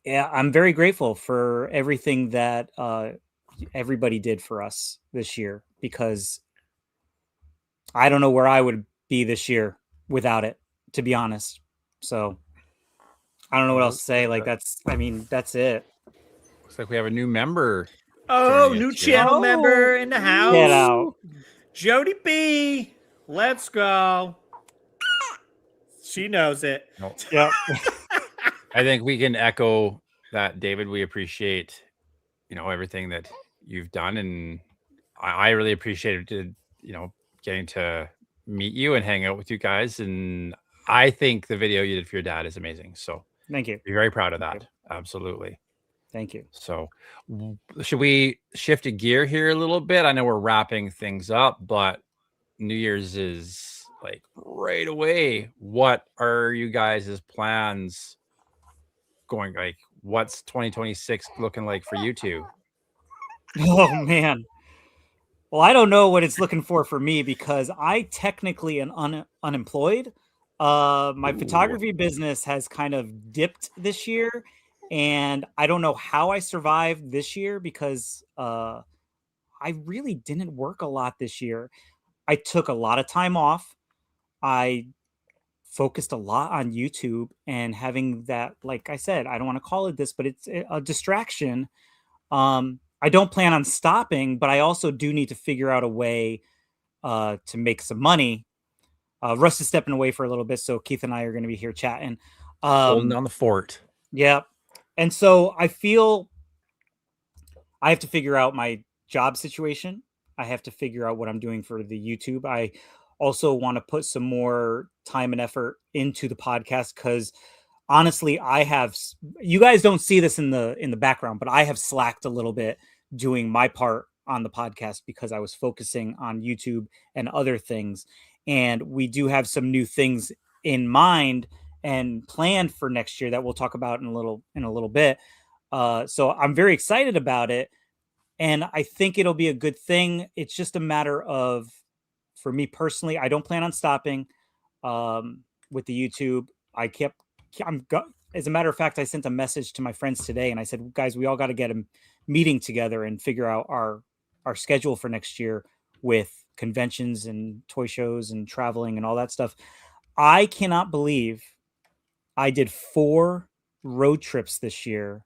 yeah, I'm very grateful for everything that everybody did for us this year, because I don't know where I would be this year without it, to be honest. So I don't know what else to say. Like, that's it. Looks like we have a new member. Oh, joining new us here. channel member in the house. Get out. Jody B. Let's go. She knows it. Nope. Yep. I think we can echo that, David. We appreciate, everything that you've done, and I really appreciated, getting to meet you and hang out with you guys. And I think the video you did for your dad is amazing. So Thank you. be very proud of that. Absolutely. Thank you. So should we shift a gear here a little bit? I know we're wrapping things up, but New Year's is like right away. What are you guys' plans going? Like, what's 2026 looking like for you two? Oh man. Well, I don't know what it's looking for me, because I technically am unemployed. My photography business has kind of dipped this year, and I don't know how I survived this year, because I really didn't work a lot this year. I took a lot of time off. I focused a lot on YouTube and having that, like I said, I don't want to call it this, but it's a distraction. I don't plan on stopping, but I also do need to figure out a way to make some money. Russ is stepping away for a little bit, so Keith and I are going to be here chatting. Holding down the fort. Yeah. And so I feel I have to figure out my job situation. I have to figure out what I'm doing for the YouTube. I also want to put some more time and effort into the podcast, because honestly, you guys don't see this in the background, but I have slacked a little bit doing my part on the podcast because I was focusing on YouTube and other things. And we do have some new things in mind and planned for next year that we'll talk about in a little bit. So I'm very excited about it, and I think it'll be a good thing. It's just a matter of, for me personally, I don't plan on stopping with the YouTube. as a matter of fact, I sent a message to my friends today and I said, guys, we all got to get a meeting together and figure out our schedule for next year with conventions and toy shows and traveling and all that stuff. I cannot believe I did 4 road trips this year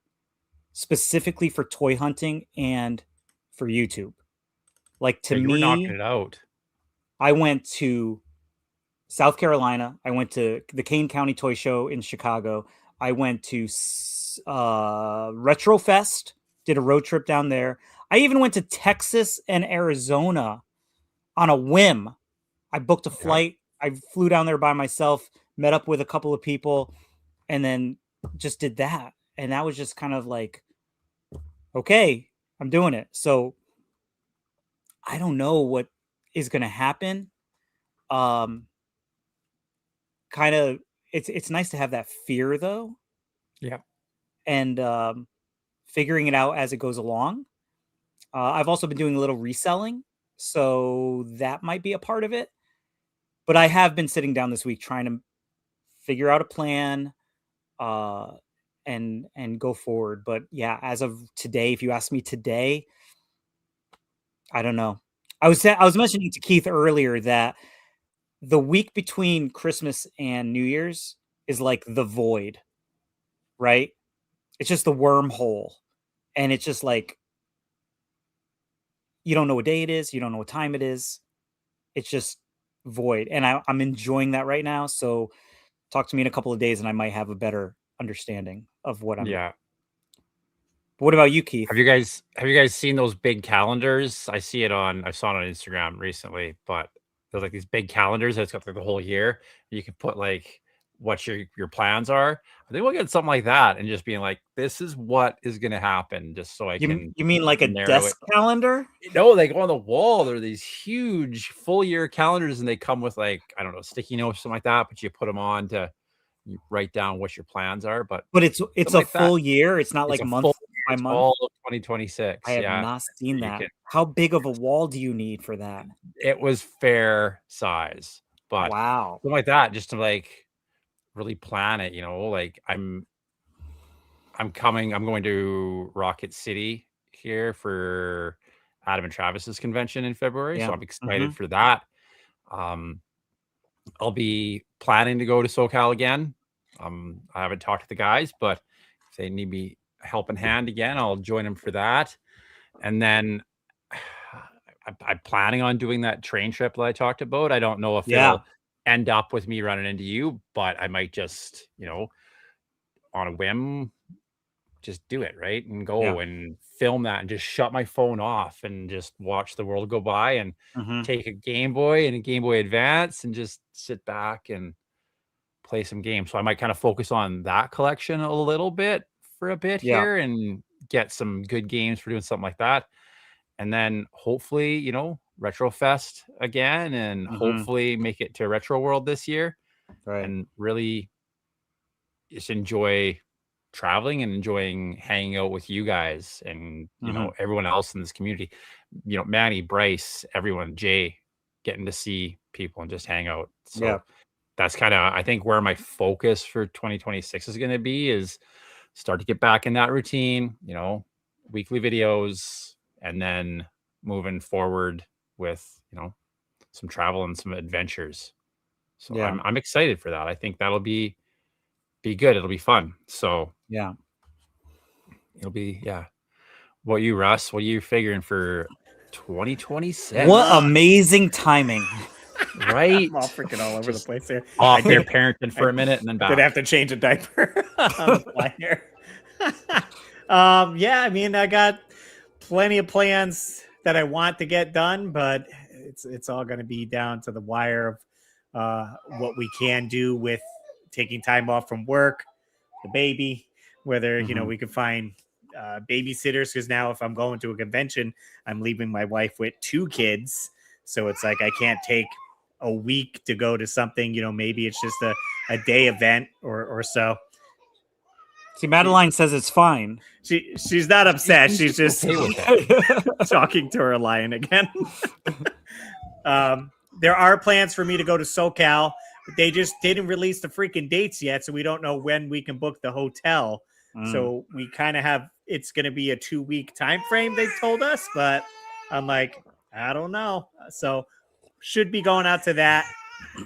specifically for toy hunting and for YouTube. Like, to You me, were knocking it out. I went to South Carolina. I went to the Kane County Toy Show in Chicago. I went to Retro Fest, did a road trip down there. I even went to Texas and Arizona on a whim. I booked a flight. I flew down there by myself, met up with a couple of people, and then just did that. And that was just kind of like, okay, I'm doing it. So I don't know what is going to happen. Kind of, it's nice to have that fear though. Yeah. And figuring it out as it goes along. I've also been doing a little reselling, so that might be a part of it. But I have been sitting down this week trying to figure out a plan and go forward. But yeah, as of today, if you ask me today, I don't know. I was mentioning to Keith earlier that the week between Christmas and New Year's is like the void, right? It's just the wormhole. And it's just like, you don't know what day it is. You don't know what time it is. It's just void. And I'm enjoying that right now. So talk to me in a couple of days and I might have a better understanding of what I'm doing. Yeah. What about you, Keith? Have you guys seen those big calendars? I saw it on Instagram recently, but there's like these big calendars that's got like the whole year. You can put like what your plans are. I think we'll get something like that and just being like, this is what is going to happen, just so You mean like a desk calendar? No, they go on the wall. They're these huge full year calendars and they come with like, I don't know, sticky notes, something like that, but you put them on to you write down what your plans are. But it's a full year. It's not like month by month. All of 2026. I have not seen that. How big of a wall do you need for that? It was fair size, but wow, something like that, just to like really plan it, like I'm going to Rocket City here for Adam and Travis's convention in February. So I'm excited for that. I'll be planning to go to SoCal again. I haven't talked to the guys, but if they need me a helping hand again, I'll join them for that. And then I'm planning on doing that train trip that I talked about. I don't know if it'll end up with me running into you, but I might just, on a whim, just do it, right? And go and film that and just shut my phone off and just watch the world go by and take a Game Boy and a Game Boy Advance and just sit back and play some games. So I might kind of focus on that collection a little bit for a bit here and get some good games for doing something like that. And then hopefully, Retro Fest again and hopefully make it to Retro World this year. Right. And really just enjoy traveling and enjoying hanging out with you guys and, everyone else in this community, Manny, Bryce, everyone, Jay, getting to see people and just hang out. So that's kind of, I think, where my focus for 2026 is going to be, is start to get back in that routine, weekly videos, and then moving forward with, some travel and some adventures. So I'm excited for that. I think that'll be good. It'll be fun. So it'll be, What you, Russ? What are you figuring for 2026? What amazing timing. Right? I'm all freaking all over the place here. Off there parenting for a minute and then back. Did have to change a diaper on the fly here. I mean, I got plenty of plans that I want to get done, but it's all going to be down to the wire of what we can do with taking time off from work, the baby, whether we could find babysitters, because now if I'm going to a convention, I'm leaving my wife with 2 kids, so it's like I can't take a week to go to something. Maybe it's just a day event or so. See, Madeline says it's fine. She's not upset. She's just talking to her lion again. There are plans for me to go to SoCal. they just didn't release the freaking dates yet, so we don't know when we can book the hotel. So we kind of have, it's going to be a 2-week time frame, they told us, but I'm like, I don't know. So should be going out to that.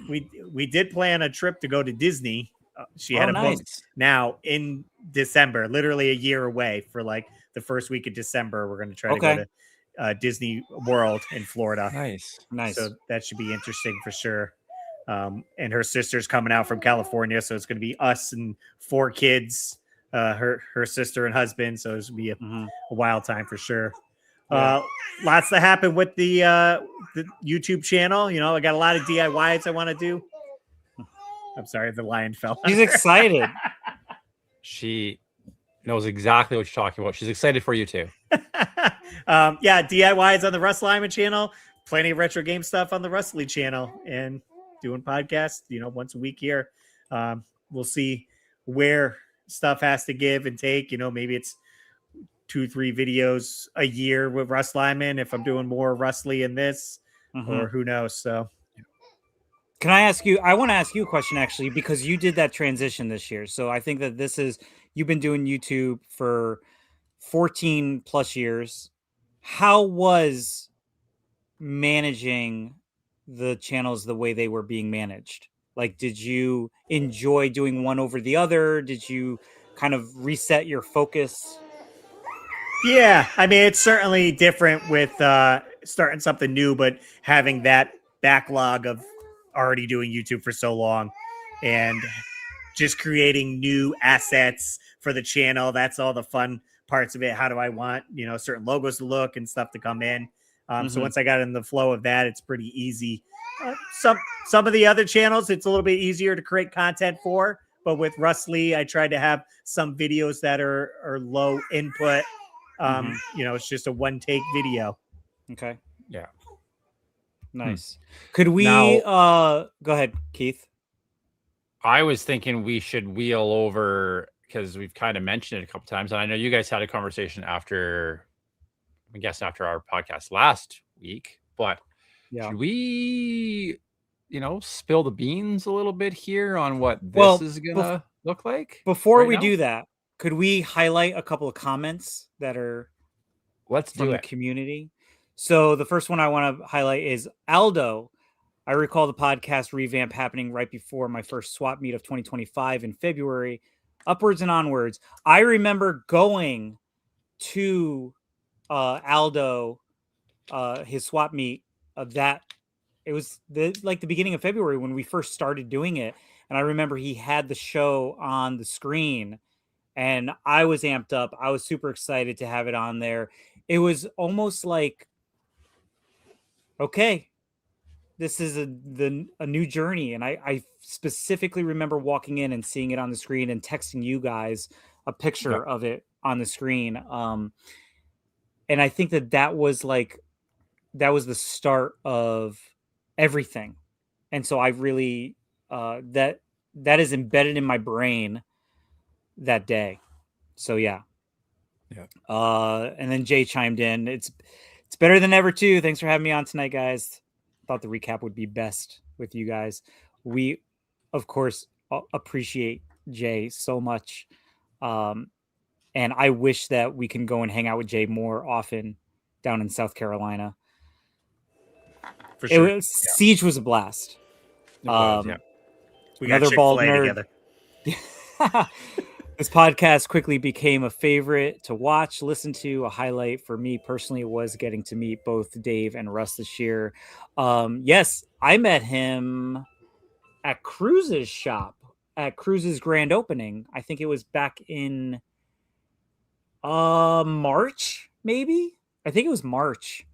We did plan a trip to go to Disney. She had a book now in December, literally a year away, for like the first week of December. We're going to try to go to Disney World in Florida. Nice. So that should be interesting for sure. And her sister's coming out from California, so it's going to be us and 4 kids, her sister and husband. So it's going to be a wild time for sure. Lots to happen with the YouTube channel. You know, I got a lot of DIYs I want to do. I'm sorry, the lion fell. He's excited. She knows exactly what you're talking about. She's excited for you too. DIYs on the Russ Lyman channel. Plenty of retro game stuff on the Russ Lee channel, and doing podcasts, once a week here. We'll see where stuff has to give and take. Maybe it's 2-3 videos a year with Russ Lyman if I'm doing more Russ Lee in this, or who knows. So can I ask you, I want to ask you a question actually, because you did that transition this year. So I think that you've been doing YouTube for 14 plus years. How was managing the channels the way they were being managed? Like, did you enjoy doing one over the other? Did you kind of reset your focus? Yeah, I mean, it's certainly different with starting something new, but having that backlog of already doing YouTube for so long and just creating new assets for the channel. That's all the fun parts of it. How do I want, certain logos to look and stuff to come in? So once I got in the flow of that, it's pretty easy. Some of the other channels, it's a little bit easier to create content for, but with Russ Lee, I tried to have some videos that are low input. It's just a one take video. Okay. Yeah. Nice. Could we go ahead, Keith? I was thinking we should wheel over, because we've kind of mentioned it a couple times, and I know you guys had a conversation after our podcast last week, but should we spill the beans a little bit here on what this is gonna look like? Before we do that, could we highlight a couple of comments that are from the community? So the first one I want to highlight is Aldo. I recall the podcast revamp happening right before my first swap meet of 2025 in February. Upwards and onwards. I remember going to Aldo, his swap meet of that. It was the beginning of February when we first started doing it. And I remember he had the show on the screen and I was amped up. I was super excited to have it on there. It was almost like, okay, this is a new journey. And I specifically remember walking in and seeing it on the screen and texting you guys a picture of it on the screen. And I think that was the start of everything. And so I really, that is embedded in my brain that day. So yeah. And then Jay chimed in. It's better than ever too. Thanks for having me on tonight, guys. Thought the recap would be best with you guys. We, of course, appreciate Jay so much. And I wish that we can go and hang out with Jay more often down in South Carolina. For sure. Siege was a blast. We got another Chick-fil-A bald nerd together. This podcast quickly became a favorite to watch, listen to. A highlight for me personally was getting to meet both Dave and Russ this year. Yes, I met him at Cruz's shop, at Cruz's grand opening. I think it was back in March, maybe. I think it was March.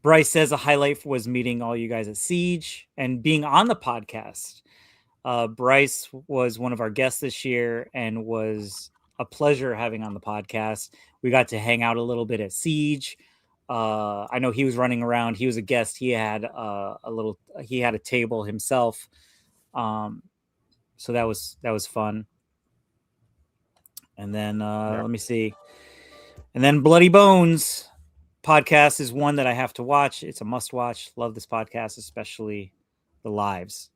Bryce says a highlight was meeting all you guys at Siege and being on the podcast. Bryce was one of our guests this year and was a pleasure having on the podcast. We got to hang out a little bit at Siege. I know he was running around. He was a guest. He had a table himself. So that was fun. And then let me see. And then Bloody Bones podcast is one that I have to watch. It's a must watch. Love this podcast, especially the lives.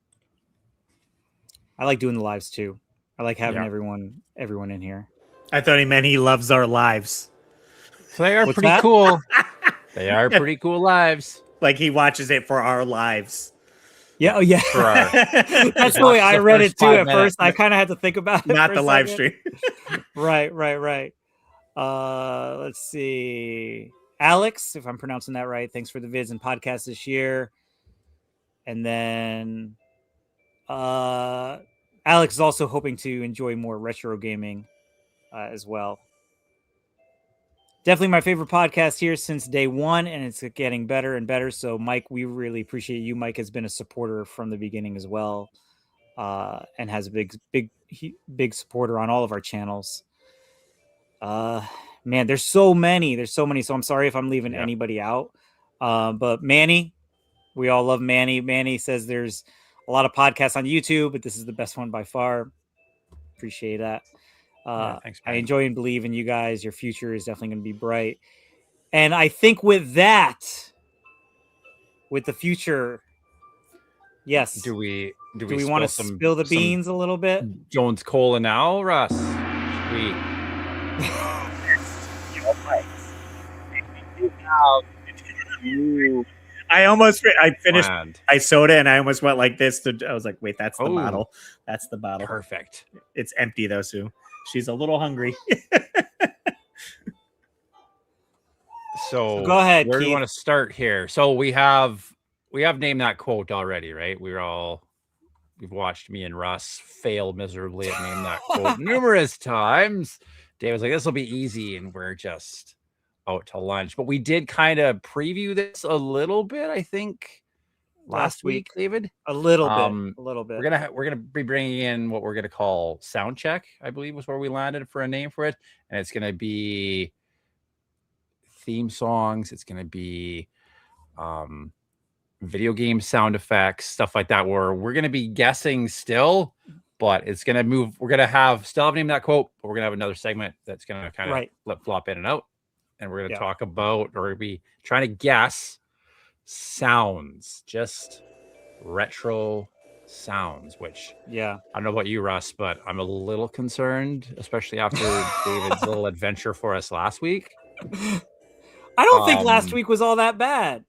I like doing the lives too. I like having everyone in here. I thought he meant he loves our lives. So they are What's pretty that? cool. They are pretty cool lives. Like he watches it for our lives. Yeah, oh yeah. For our- That's the way I the read first it too 5 at minutes. first. I kind of had to think about it. Not for the a live second. stream. Right. Let's see. Alex, if I'm pronouncing that right, thanks for the vids and podcasts this year. And then Alex is also hoping to enjoy more retro gaming as well. Definitely my favorite podcast here since day one, and it's getting better and better. So, Mike, we really appreciate you. Mike has been a supporter from the beginning as well, and has a big supporter on all of our channels. Man, there's so many. So I'm sorry if I'm leaving anybody out. But Manny, we all love Manny. Manny says there's a lot of podcasts on YouTube, but this is the best one by far. Appreciate that. Thanks, I man. enjoy and believe in you guys. Your future is definitely going to be bright. And I think with the future, yes. Do we want to spill the beans a little bit? Jones Cola now, Russ? We I finished planned. my soda and I almost went like this. I was like, wait, that's the Oh. bottle. That's the bottle. Perfect. It's empty though, Sue. She's a little hungry. So go ahead, Where do Keith. we want to start here? So we have named that quote already, right? We've watched me and Russ fail miserably at name that quote numerous times. Dave was like, this will be easy, and we're just out to lunch. But we did kind of preview this a little bit, I think, last week, David. A little bit. We're gonna be bringing in what we're gonna call sound check, I believe was where we landed for a name for it, and it's gonna be theme songs. It's gonna be video game sound effects, stuff like that. Where we're gonna be guessing still, but it's gonna move. We're gonna still have named that quote, but we're gonna have another segment that's gonna kind of flip flop in and out, and we're gonna talk about or be trying to guess sounds, just retro sounds, which I don't know about you, Russ, but I'm a little concerned, especially after David's little adventure for us last week. I don't think last week was all that bad.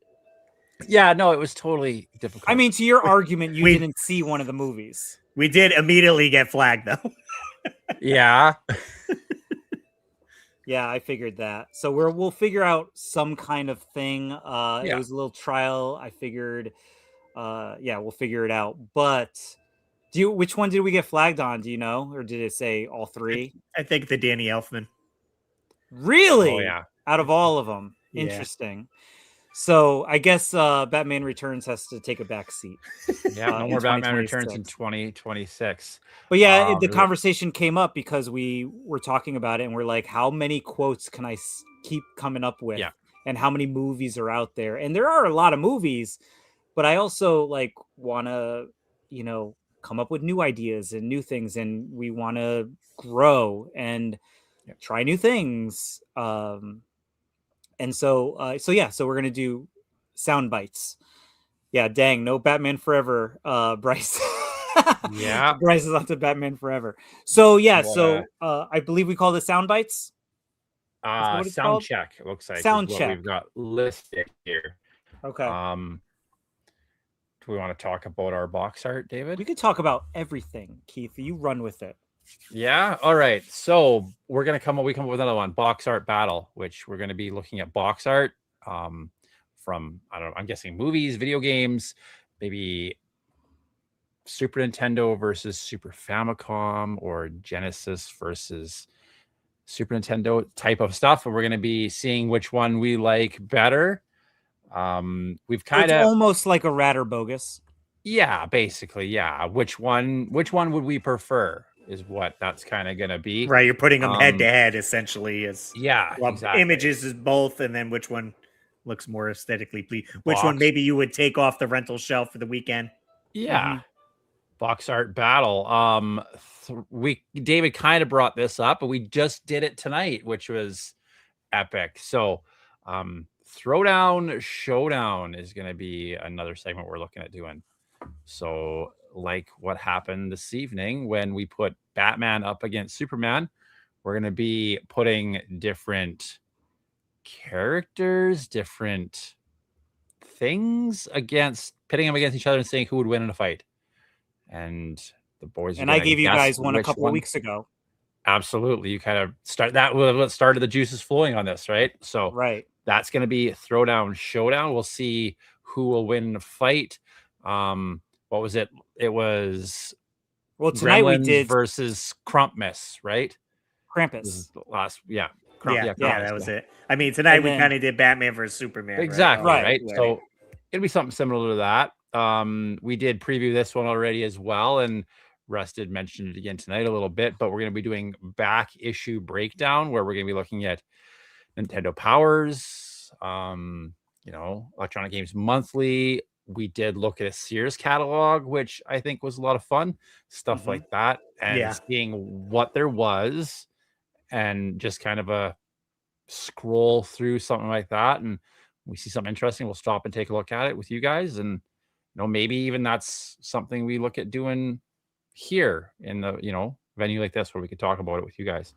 Yeah, no, it was totally difficult. I mean, to your argument, you didn't see one of the movies. We did immediately get flagged though. Yeah. Yeah, I figured that. So we'll figure out some kind of thing. It was a little trial. I figured, we'll figure it out. But which one did we get flagged on? Do you know, or did it say all three? I think the Danny Elfman. Really? Oh, yeah. Out of all of them, interesting. So I guess Batman Returns has to take a back seat. Yeah, no more Batman Returns in 2026. But yeah, the conversation came up because we were talking about it, and we're like, how many quotes can I keep coming up with? Yeah. And how many movies are out there? And there are a lot of movies, but I also want to, come up with new ideas and new things, and we want to grow and try new things. And so we're gonna do sound bites. Yeah, dang, no Batman Forever, Bryce. Yeah, Bryce is on to Batman Forever. So I believe we call this sound bites. Sound called? check. It looks like Sound is what check. we've got listed here. Okay. Do we want to talk about our box art, David? We could talk about everything, Keith. You run with it. Yeah. All right. So we're gonna come up with another one, box art battle, which we're gonna be looking at box art from I'm guessing movies, video games, maybe Super Nintendo versus Super Famicom, or Genesis versus Super Nintendo type of stuff. And we're gonna be seeing which one we like better. We've kind of almost like a rat or bogus. Yeah, basically, yeah. Which one would we prefer? Is what that's kind of gonna be. Right, you're putting them head to head essentially. Exactly. Images is both, and then which one looks more aesthetically pleasing? Which one maybe you would take off the rental shelf for the weekend? Yeah. Box art battle. David kind of brought this up, but we just did it tonight, which was epic. So Throwdown Showdown is going to be another segment we're looking at doing. So, like what happened this evening when we put Batman up against Superman, we're going to be putting different characters, different things pitting them against each other and saying who would win in a fight. And the boys are And I gonna gave you guess guys one a which couple of weeks ago. Absolutely. You kind of start that with what started the juices flowing on this, right? So Right. that's going to be Throwdown Showdown. We'll see who will win in a fight. What was it? It was tonight we Gremlins did versus Krampus, right? Krampus. This is the last, yeah. Yeah, Krampus, that was it. I mean, tonight And we then- kind of did Batman versus Superman. Exactly, Right. right? So it'll be something similar to that. We did preview this one already as well, and Russ did mention it again tonight a little bit, but we're going to be doing back issue breakdown where we're going to be looking at Nintendo Powers, Electronic Games Monthly. We did look at a Sears catalog, which I think was a lot of fun, stuff like that, and seeing what there was and just kind of a scroll through something like that. And we see something interesting, we'll stop and take a look at it with you guys. And, maybe even that's something we look at doing here in the, venue like this where we could talk about it with you guys.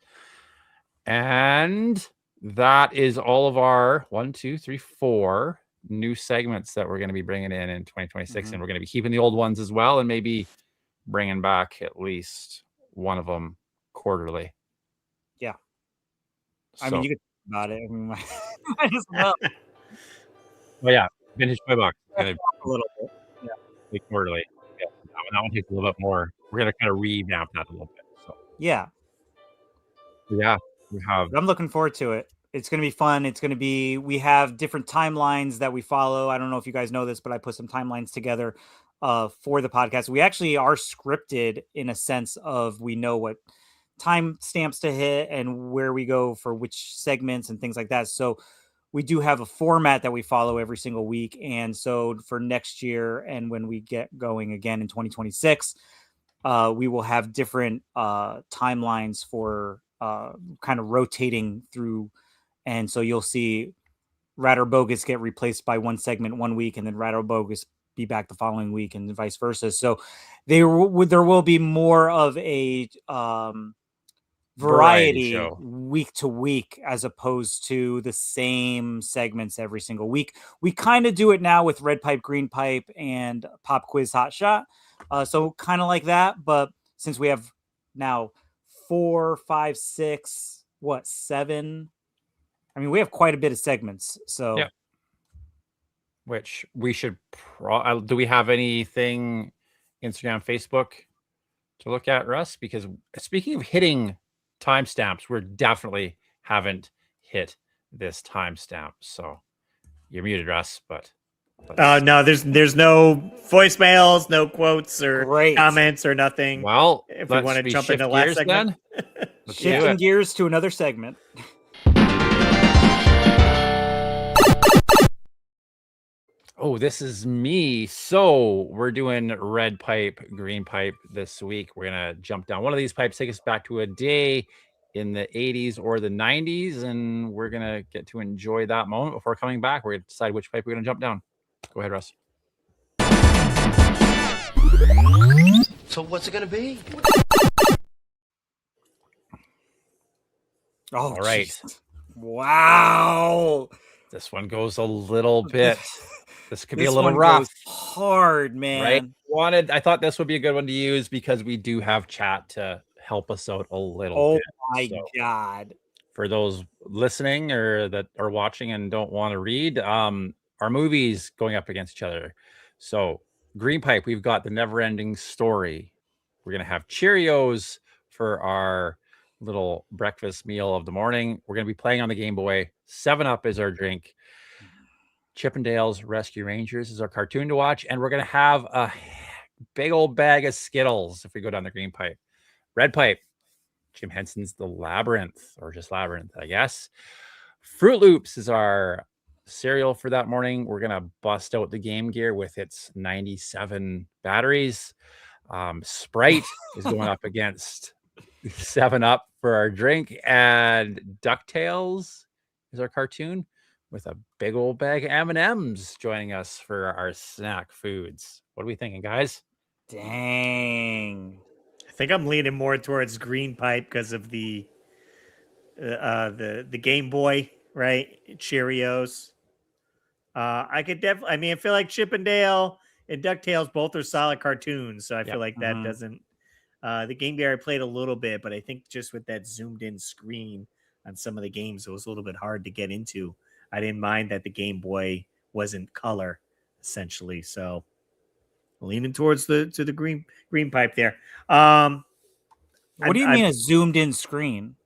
And that is all of our 4 new segments that we're going to be bringing in 2026. And we're going to be keeping the old ones as well, and maybe bringing back at least one of them quarterly. Yeah. I mean, you could talk about it. I mean, might as well. Well, yeah, Vintage Toy Box. A little bit. Yeah. Like quarterly. Yeah, that one takes a little bit more. We're going to kind of revamp that a little bit. So Yeah. yeah, we have. I'm looking forward to it. It's going to be fun. We have different timelines that we follow. I don't know if you guys know this, but I put some timelines together for the podcast. We actually are scripted in a sense of we know what time stamps to hit and where we go for which segments and things like that. So we do have a format that we follow every single week. And so for next year and when we get going again in 2026, we will have different timelines for kind of rotating through. And so you'll see Rat Bogus get replaced by one segment one week, and then Rat Bogus be back the following week, and vice versa. So there will be more of a variety show week to week, as opposed to the same segments every single week. We kind of do it now with Red Pipe, Green Pipe, and Pop Quiz Hot Shot. So kind of like that. But since we have now 4, 5, 6, 7. I mean, we have quite a bit of segments. So, yeah. Which we should. Do we have anything Instagram, Facebook to look at, Russ? Because speaking of hitting timestamps, we definitely haven't hit this timestamp. So you're muted, Russ. But no, there's no voicemails, no quotes or comments or nothing. Well, if we want to jump into the last segment, shifting gears to another segment. Oh, this is me. So we're doing Red Pipe, Green Pipe this week. We're going to jump down one of these pipes, take us back to a day in the 80s or the 90s, and we're going to get to enjoy that moment before coming back. We're going to decide which pipe we're going to jump down. Go ahead, Russ. So what's it gonna be? Oh, all right. Geez. Wow. This one goes a little bit. This could be a This little one rough. goes hard, man. Right? I thought this would be a good one to use because we do have chat to help us out a little bit. Oh my God. For those listening or that are watching and don't want to read, our movies going up against each other. So Green Pipe, we've got The Never-Ending Story. We're going to have Cheerios for our little breakfast meal of the morning. We're going to be playing on the Game Boy. 7-Up is our drink. Chippendales Rescue Rangers is our cartoon to watch. And we're going to have a big old bag of Skittles if we go down the Green Pipe. Red Pipe, Jim Henson's The Labyrinth, or just Labyrinth, I guess. Fruit Loops is our cereal for that morning. We're going to bust out the Game Gear with its 97 batteries. Sprite is going up against 7-Up for our drink. And DuckTales is our cartoon with a big old bag of M&Ms joining us for our snack foods. What are we thinking, guys? Dang. I think I'm leaning more towards green pipe because of the Game Boy, right? Cheerios. I could definitely. I mean, I feel like Chip and Dale and DuckTales both are solid cartoons, so I feel like that doesn't. The Game Boy I played a little bit, but I think just with that zoomed in screen on some of the games, it was a little bit hard to get into. I didn't mind that the Game Boy wasn't color, essentially. So leaning towards the green pipe there. What do you mean a zoomed in screen?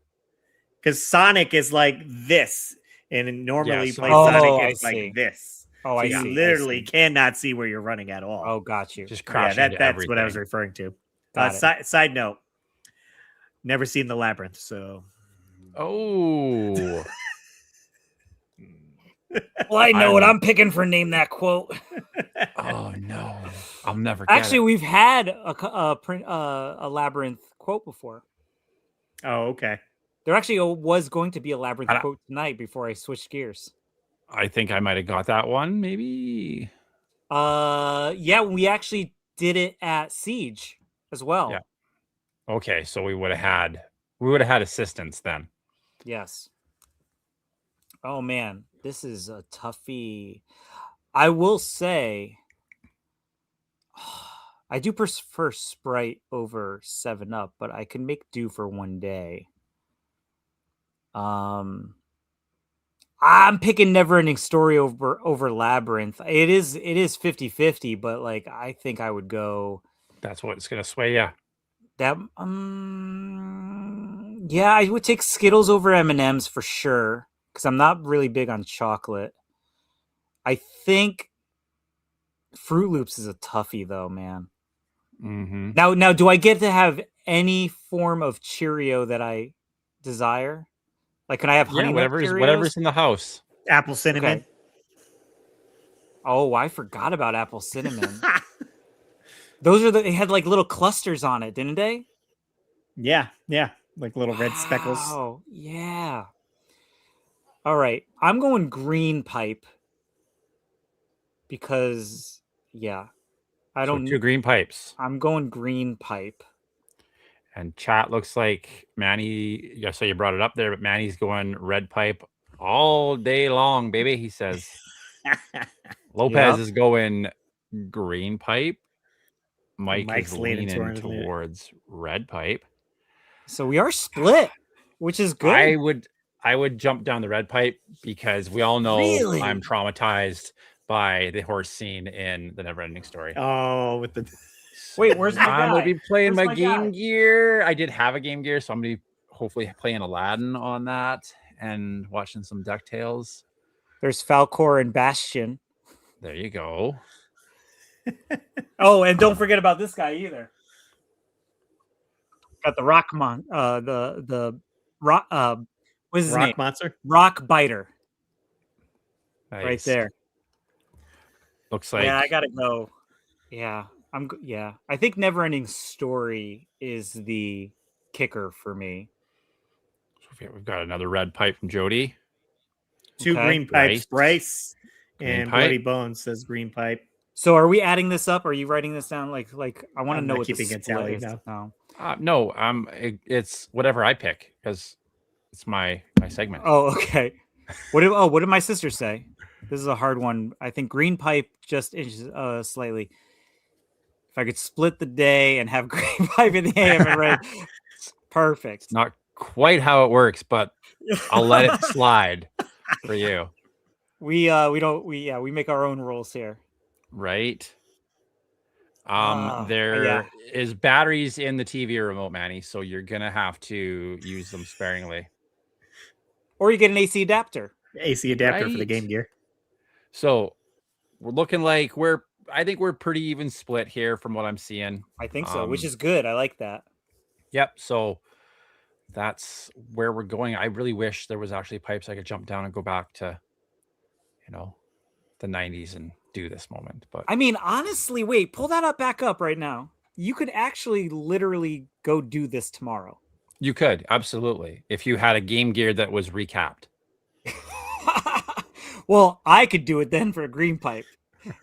Because Sonic is like this, and normally play Oh, Sonic I is like see. this. Oh, So I you see. literally cannot see where you're running at all. Oh, got you. Just Yeah, crashing into that's what I was everything. referring to. Got it. Side note, never seen The Labyrinth, so Oh, Well, I know what I'm picking for name that quote. oh no, I'll never get Actually, it. we've had a Labyrinth quote before. oh, okay. There actually was going to be a Labyrinth I don't- quote tonight before I switched gears. I think I might have got that one. Maybe. Yeah, we actually did it at Siege as well. Yeah. Okay, so we would have had assistance then. Yes. Oh man, this is a toughie. I will say, I do prefer Sprite over 7-Up, but I can make do for one day. I'm picking Neverending Story over Labyrinth. It is 50-50, but like I think I would go That's what's gonna sway you. that. Yeah, I would take Skittles over M&Ms for sure because I'm not really big on chocolate. I think Fruit Loops is a toughie though, man. Mm-hmm. Now, do I get to have any form of Cheerio that I desire? Like, can I have honey Yeah, Nut whatever's in the house. Apple cinnamon. Okay. Oh, I forgot about apple cinnamon. Those are they had like little clusters on it, didn't they? Yeah, like little red speckles. Oh, yeah. All right, I'm going green pipe because I don't. So 2 green pipes. I'm going green pipe. And chat looks like Manny. Yeah, so you brought it up there, but Manny's going red pipe all day long, baby. He says. Lopez is going green pipe. Mike's is leaning leaning towards towards red pipe. So we are split, which is good. I would jump down the red pipe because we all know Really? I'm traumatized by the horse scene in the Neverending Story. Oh, with the Wait, where's my I'm gonna guy? be playing Where's my my Game guy? Gear. I did have a Game Gear, so I'm gonna be hopefully playing Aladdin on that and watching some DuckTales. There's Falcor and Bastion. There you go. Oh, and don't forget about this guy either. Got the Rockmon, the rock, what's his Rock name? monster. Rock Biter, right Nice. there. Looks like Yeah, I gotta go. Yeah, yeah. I think Neverending Story is the kicker for me. we've got another red pipe from Jody. 2 Okay. green pipes. Bryce Green and pipe. Bloody Bones says green pipe. So, are we adding this up? Are you writing this down? Like I want to I'm know not what the keeping a split tally is. now. No. No, it's whatever I pick because it's my segment. Oh, okay. What did my sister say? This is a hard one. I think green pipe just inches slightly. If I could split the day and have green pipe in the AM and red, perfect. Not quite how it works, but I'll let it slide for you. We make our own rules here. Right. yeah. There is batteries in the TV remote, Manny, so you're gonna have to use them sparingly. Or you get an AC adapter. AC adapter for the Right. Game Gear. So we're looking like I think we're pretty even split here from what I'm seeing. I think so, which is good. I like that. Yep. So that's where we're going. I really wish there was actually pipes I could jump down and go back to, the 90s and do this moment. But I mean, honestly, wait, pull that up back up right now. You could actually literally go do this tomorrow. you could absolutely if you had a Game Gear that was recapped. Well, I could do it then for a green pipe.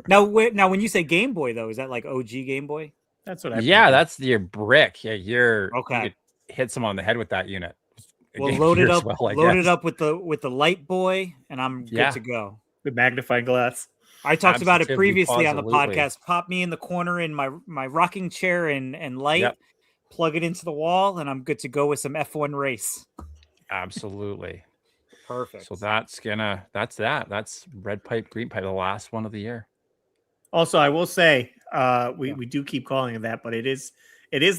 Now, when you say Game Boy, though, is that like OG Game Boy? That's what I. Yeah, that's your brick. Yeah, you Okay. could hit someone on the head with that unit. Well, Game load it Gear as up. well, I Load it guess. up with the Light Boy, and I'm Yeah. good to go. The magnifying glass. I talked about it Absolutely, previously on the positively. podcast. Pop me in the corner in my rocking chair and light. Yep. Plug it into the wall, and I'm good to go with some F1 race. Absolutely. Perfect. So that's that. That's red pipe, green pipe, the last one of the year. Also, I will say, we do keep calling it that, but it is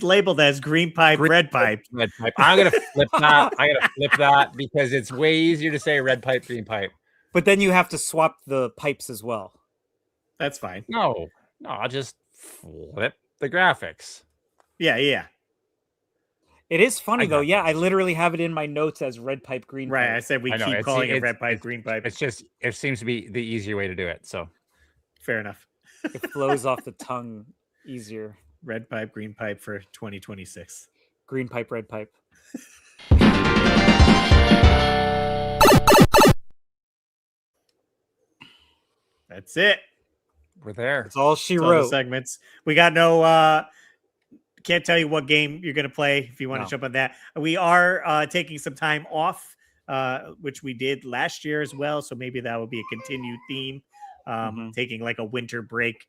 labeled as green pipe, red pipe. Red pipe. I'm gonna flip that. I gotta flip that because it's way easier to say red pipe, green pipe. But then you have to swap the pipes as well. That's fine. No, I'll just flip the graphics. Yeah. It is funny I though. got Yeah, I literally have it in my notes as red pipe, green Right. pipe. I said we I know, keep calling it red pipe, green pipe. It's just it seems to be the easier way to do it. So Fair enough. It flows off the tongue easier. Red pipe, green pipe for 2026. Green pipe, red pipe. That's it. we're there. That's all she That's all the wrote. segments. We got no. Can't tell you what game you're going to play if you want No. to jump on that. We are taking some time off, which we did last year as well. So maybe that will be a continued theme. Taking like a winter break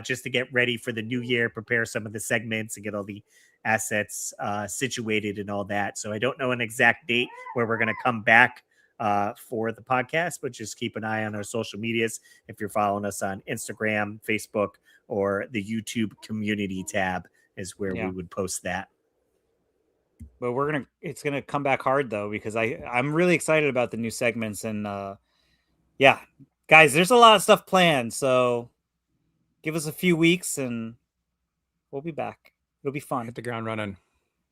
just to get ready for the new year, prepare some of the segments and get all the assets situated and all that. So I don't know an exact date where we're going to come back for the podcast, but just keep an eye on our social medias if you're following us on Instagram, Facebook, or the YouTube community tab is where we would post that. But it's gonna come back hard though, because I'm really excited about the new segments and yeah, guys, there's a lot of stuff planned. So give us a few weeks and we'll be back. It'll be fun. Hit the ground running.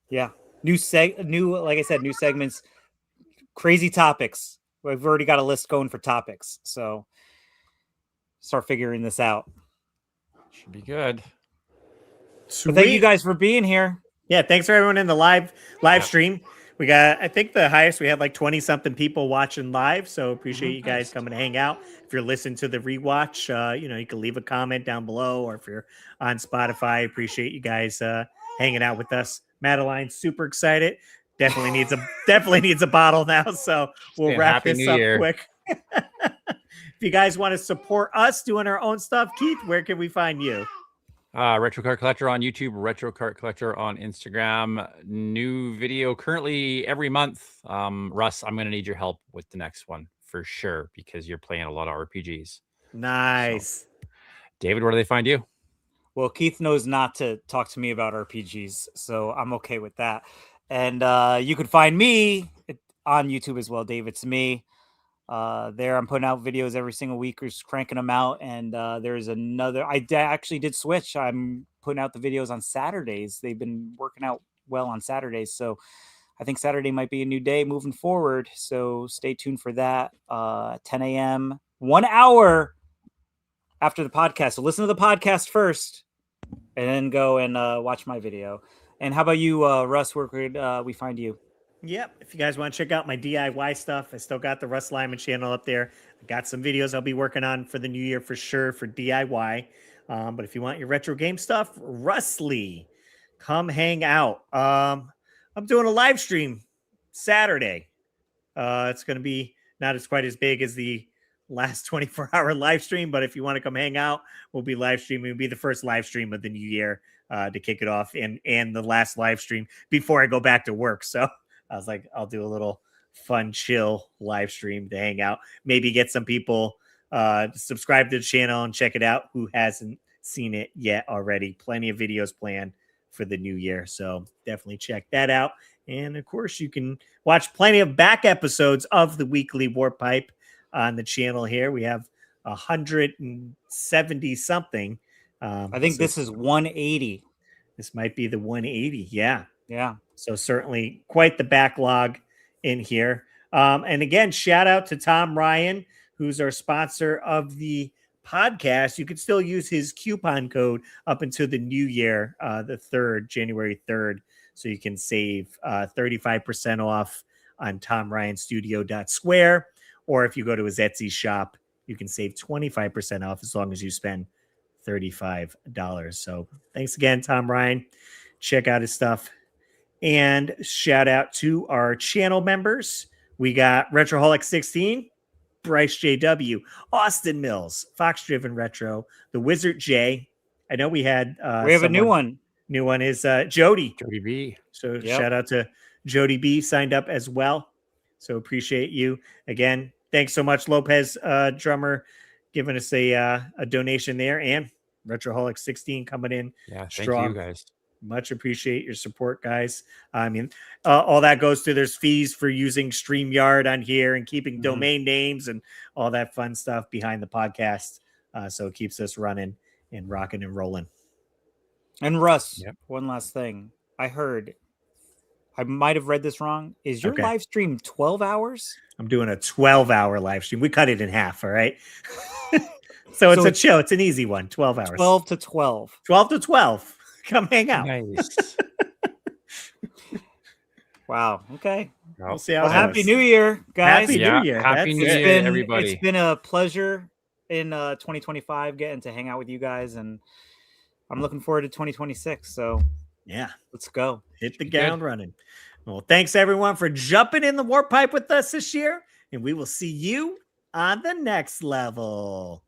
Yeah. Like I said, new segments, crazy topics. We've already got a list going for topics. So start figuring this out. Should be good. But thank you guys for being here. Yeah, thanks for everyone in the live stream. We got, I think the highest we had like 20 something people watching live. So appreciate you guys coming to hang out. If you're listening to the rewatch, you can leave a comment down below, or if you're on Spotify, appreciate you guys hanging out with us. Madeline's super excited. Definitely needs a bottle now. So we'll wrap Happy this New up Year. quick. If you guys want to support us doing our own stuff, Keith, where can we find you? Retro Card Collector on YouTube, Retro Card Collector on Instagram. New video currently every month. Russ, I'm going to need your help with the next one for sure because you're playing a lot of RPGs. Nice. So, David, where do they find you? Well, Keith knows not to talk to me about RPGs, so I'm okay with that. And you can find me on YouTube as well, Dave. It's me. There, I'm putting out videos every single week, just cranking them out. And there's another. I actually did switch. I'm putting out the videos on Saturdays. They've been working out well on Saturdays, so I think Saturday might be a new day moving forward. So stay tuned for that. 10 a.m. 1 hour after the podcast. So listen to the podcast first, and then go and watch my video. And how about you, Russ? Where could we find you? Yep. If you guys want to check out my DIY stuff, I still got the Russ Lyman channel up there. I got some videos I'll be working on for the new year for sure for DIY. But if you want your retro game stuff, Russley, come hang out. I'm doing a live stream Saturday. It's going to be not as quite as big as the last 24-hour live stream, but if you want to come hang out, we'll be live streaming. It'll be the first live stream of the new year to kick it off, and the last live stream before I go back to work. So I was like, I'll do a little fun, chill live stream to hang out. Maybe get some people to subscribe to the channel and check it out who hasn't seen it yet already. Plenty of videos planned for the new year. So definitely check that out. And of course, you can watch plenty of back episodes of the weekly Warp Pipe on the channel here. We have 170 something. I think this is 180. This might be the 180. Yeah. Yeah. So certainly quite the backlog in here. And again, shout out to Tom Ryan, who's our sponsor of the podcast. You can still use his coupon code up until the new year, the 3rd, January 3rd. So you can save 35% off on TomRyanStudio.square. Or if you go to his Etsy shop, you can save 25% off as long as you spend $35. So thanks again, Tom Ryan. Check out his stuff. And shout out to our channel members. We got Retroholic 16, Bryce JW, Austin Mills, Fox Driven Retro, the Wizard J. I know we had we have a new one. New one is Jody. Jody B. So shout out to Jody B, signed up as well. So appreciate you again. Thanks so much, Lopez drummer, giving us a donation there, and Retroholic 16 coming in. Yeah, strong. thank you guys. Much appreciate your support, guys. I mean, all that goes to there's fees for using StreamYard on here and keeping domain names and all that fun stuff behind the podcast. So it keeps us running and rocking and rolling. And Russ, one last thing. I heard, I might have read this wrong. Is your live stream 12 hours? I'm doing a 12-hour live stream. We cut it in half, all right? So it's a chill. It's an easy one, 12 hours. 12 to 12. 12 to 12. Come hang out. Nice. Wow. Okay. We'll see how it Happy goes. New Year, guys. Happy New Year. Happy New Year, everybody. It's been a pleasure in 2025 getting to hang out with you guys, and I'm looking forward to 2026. So yeah, let's go. Hit the ground running. Well, thanks everyone for jumping in the warp pipe with us this year, and we will see you on the next level.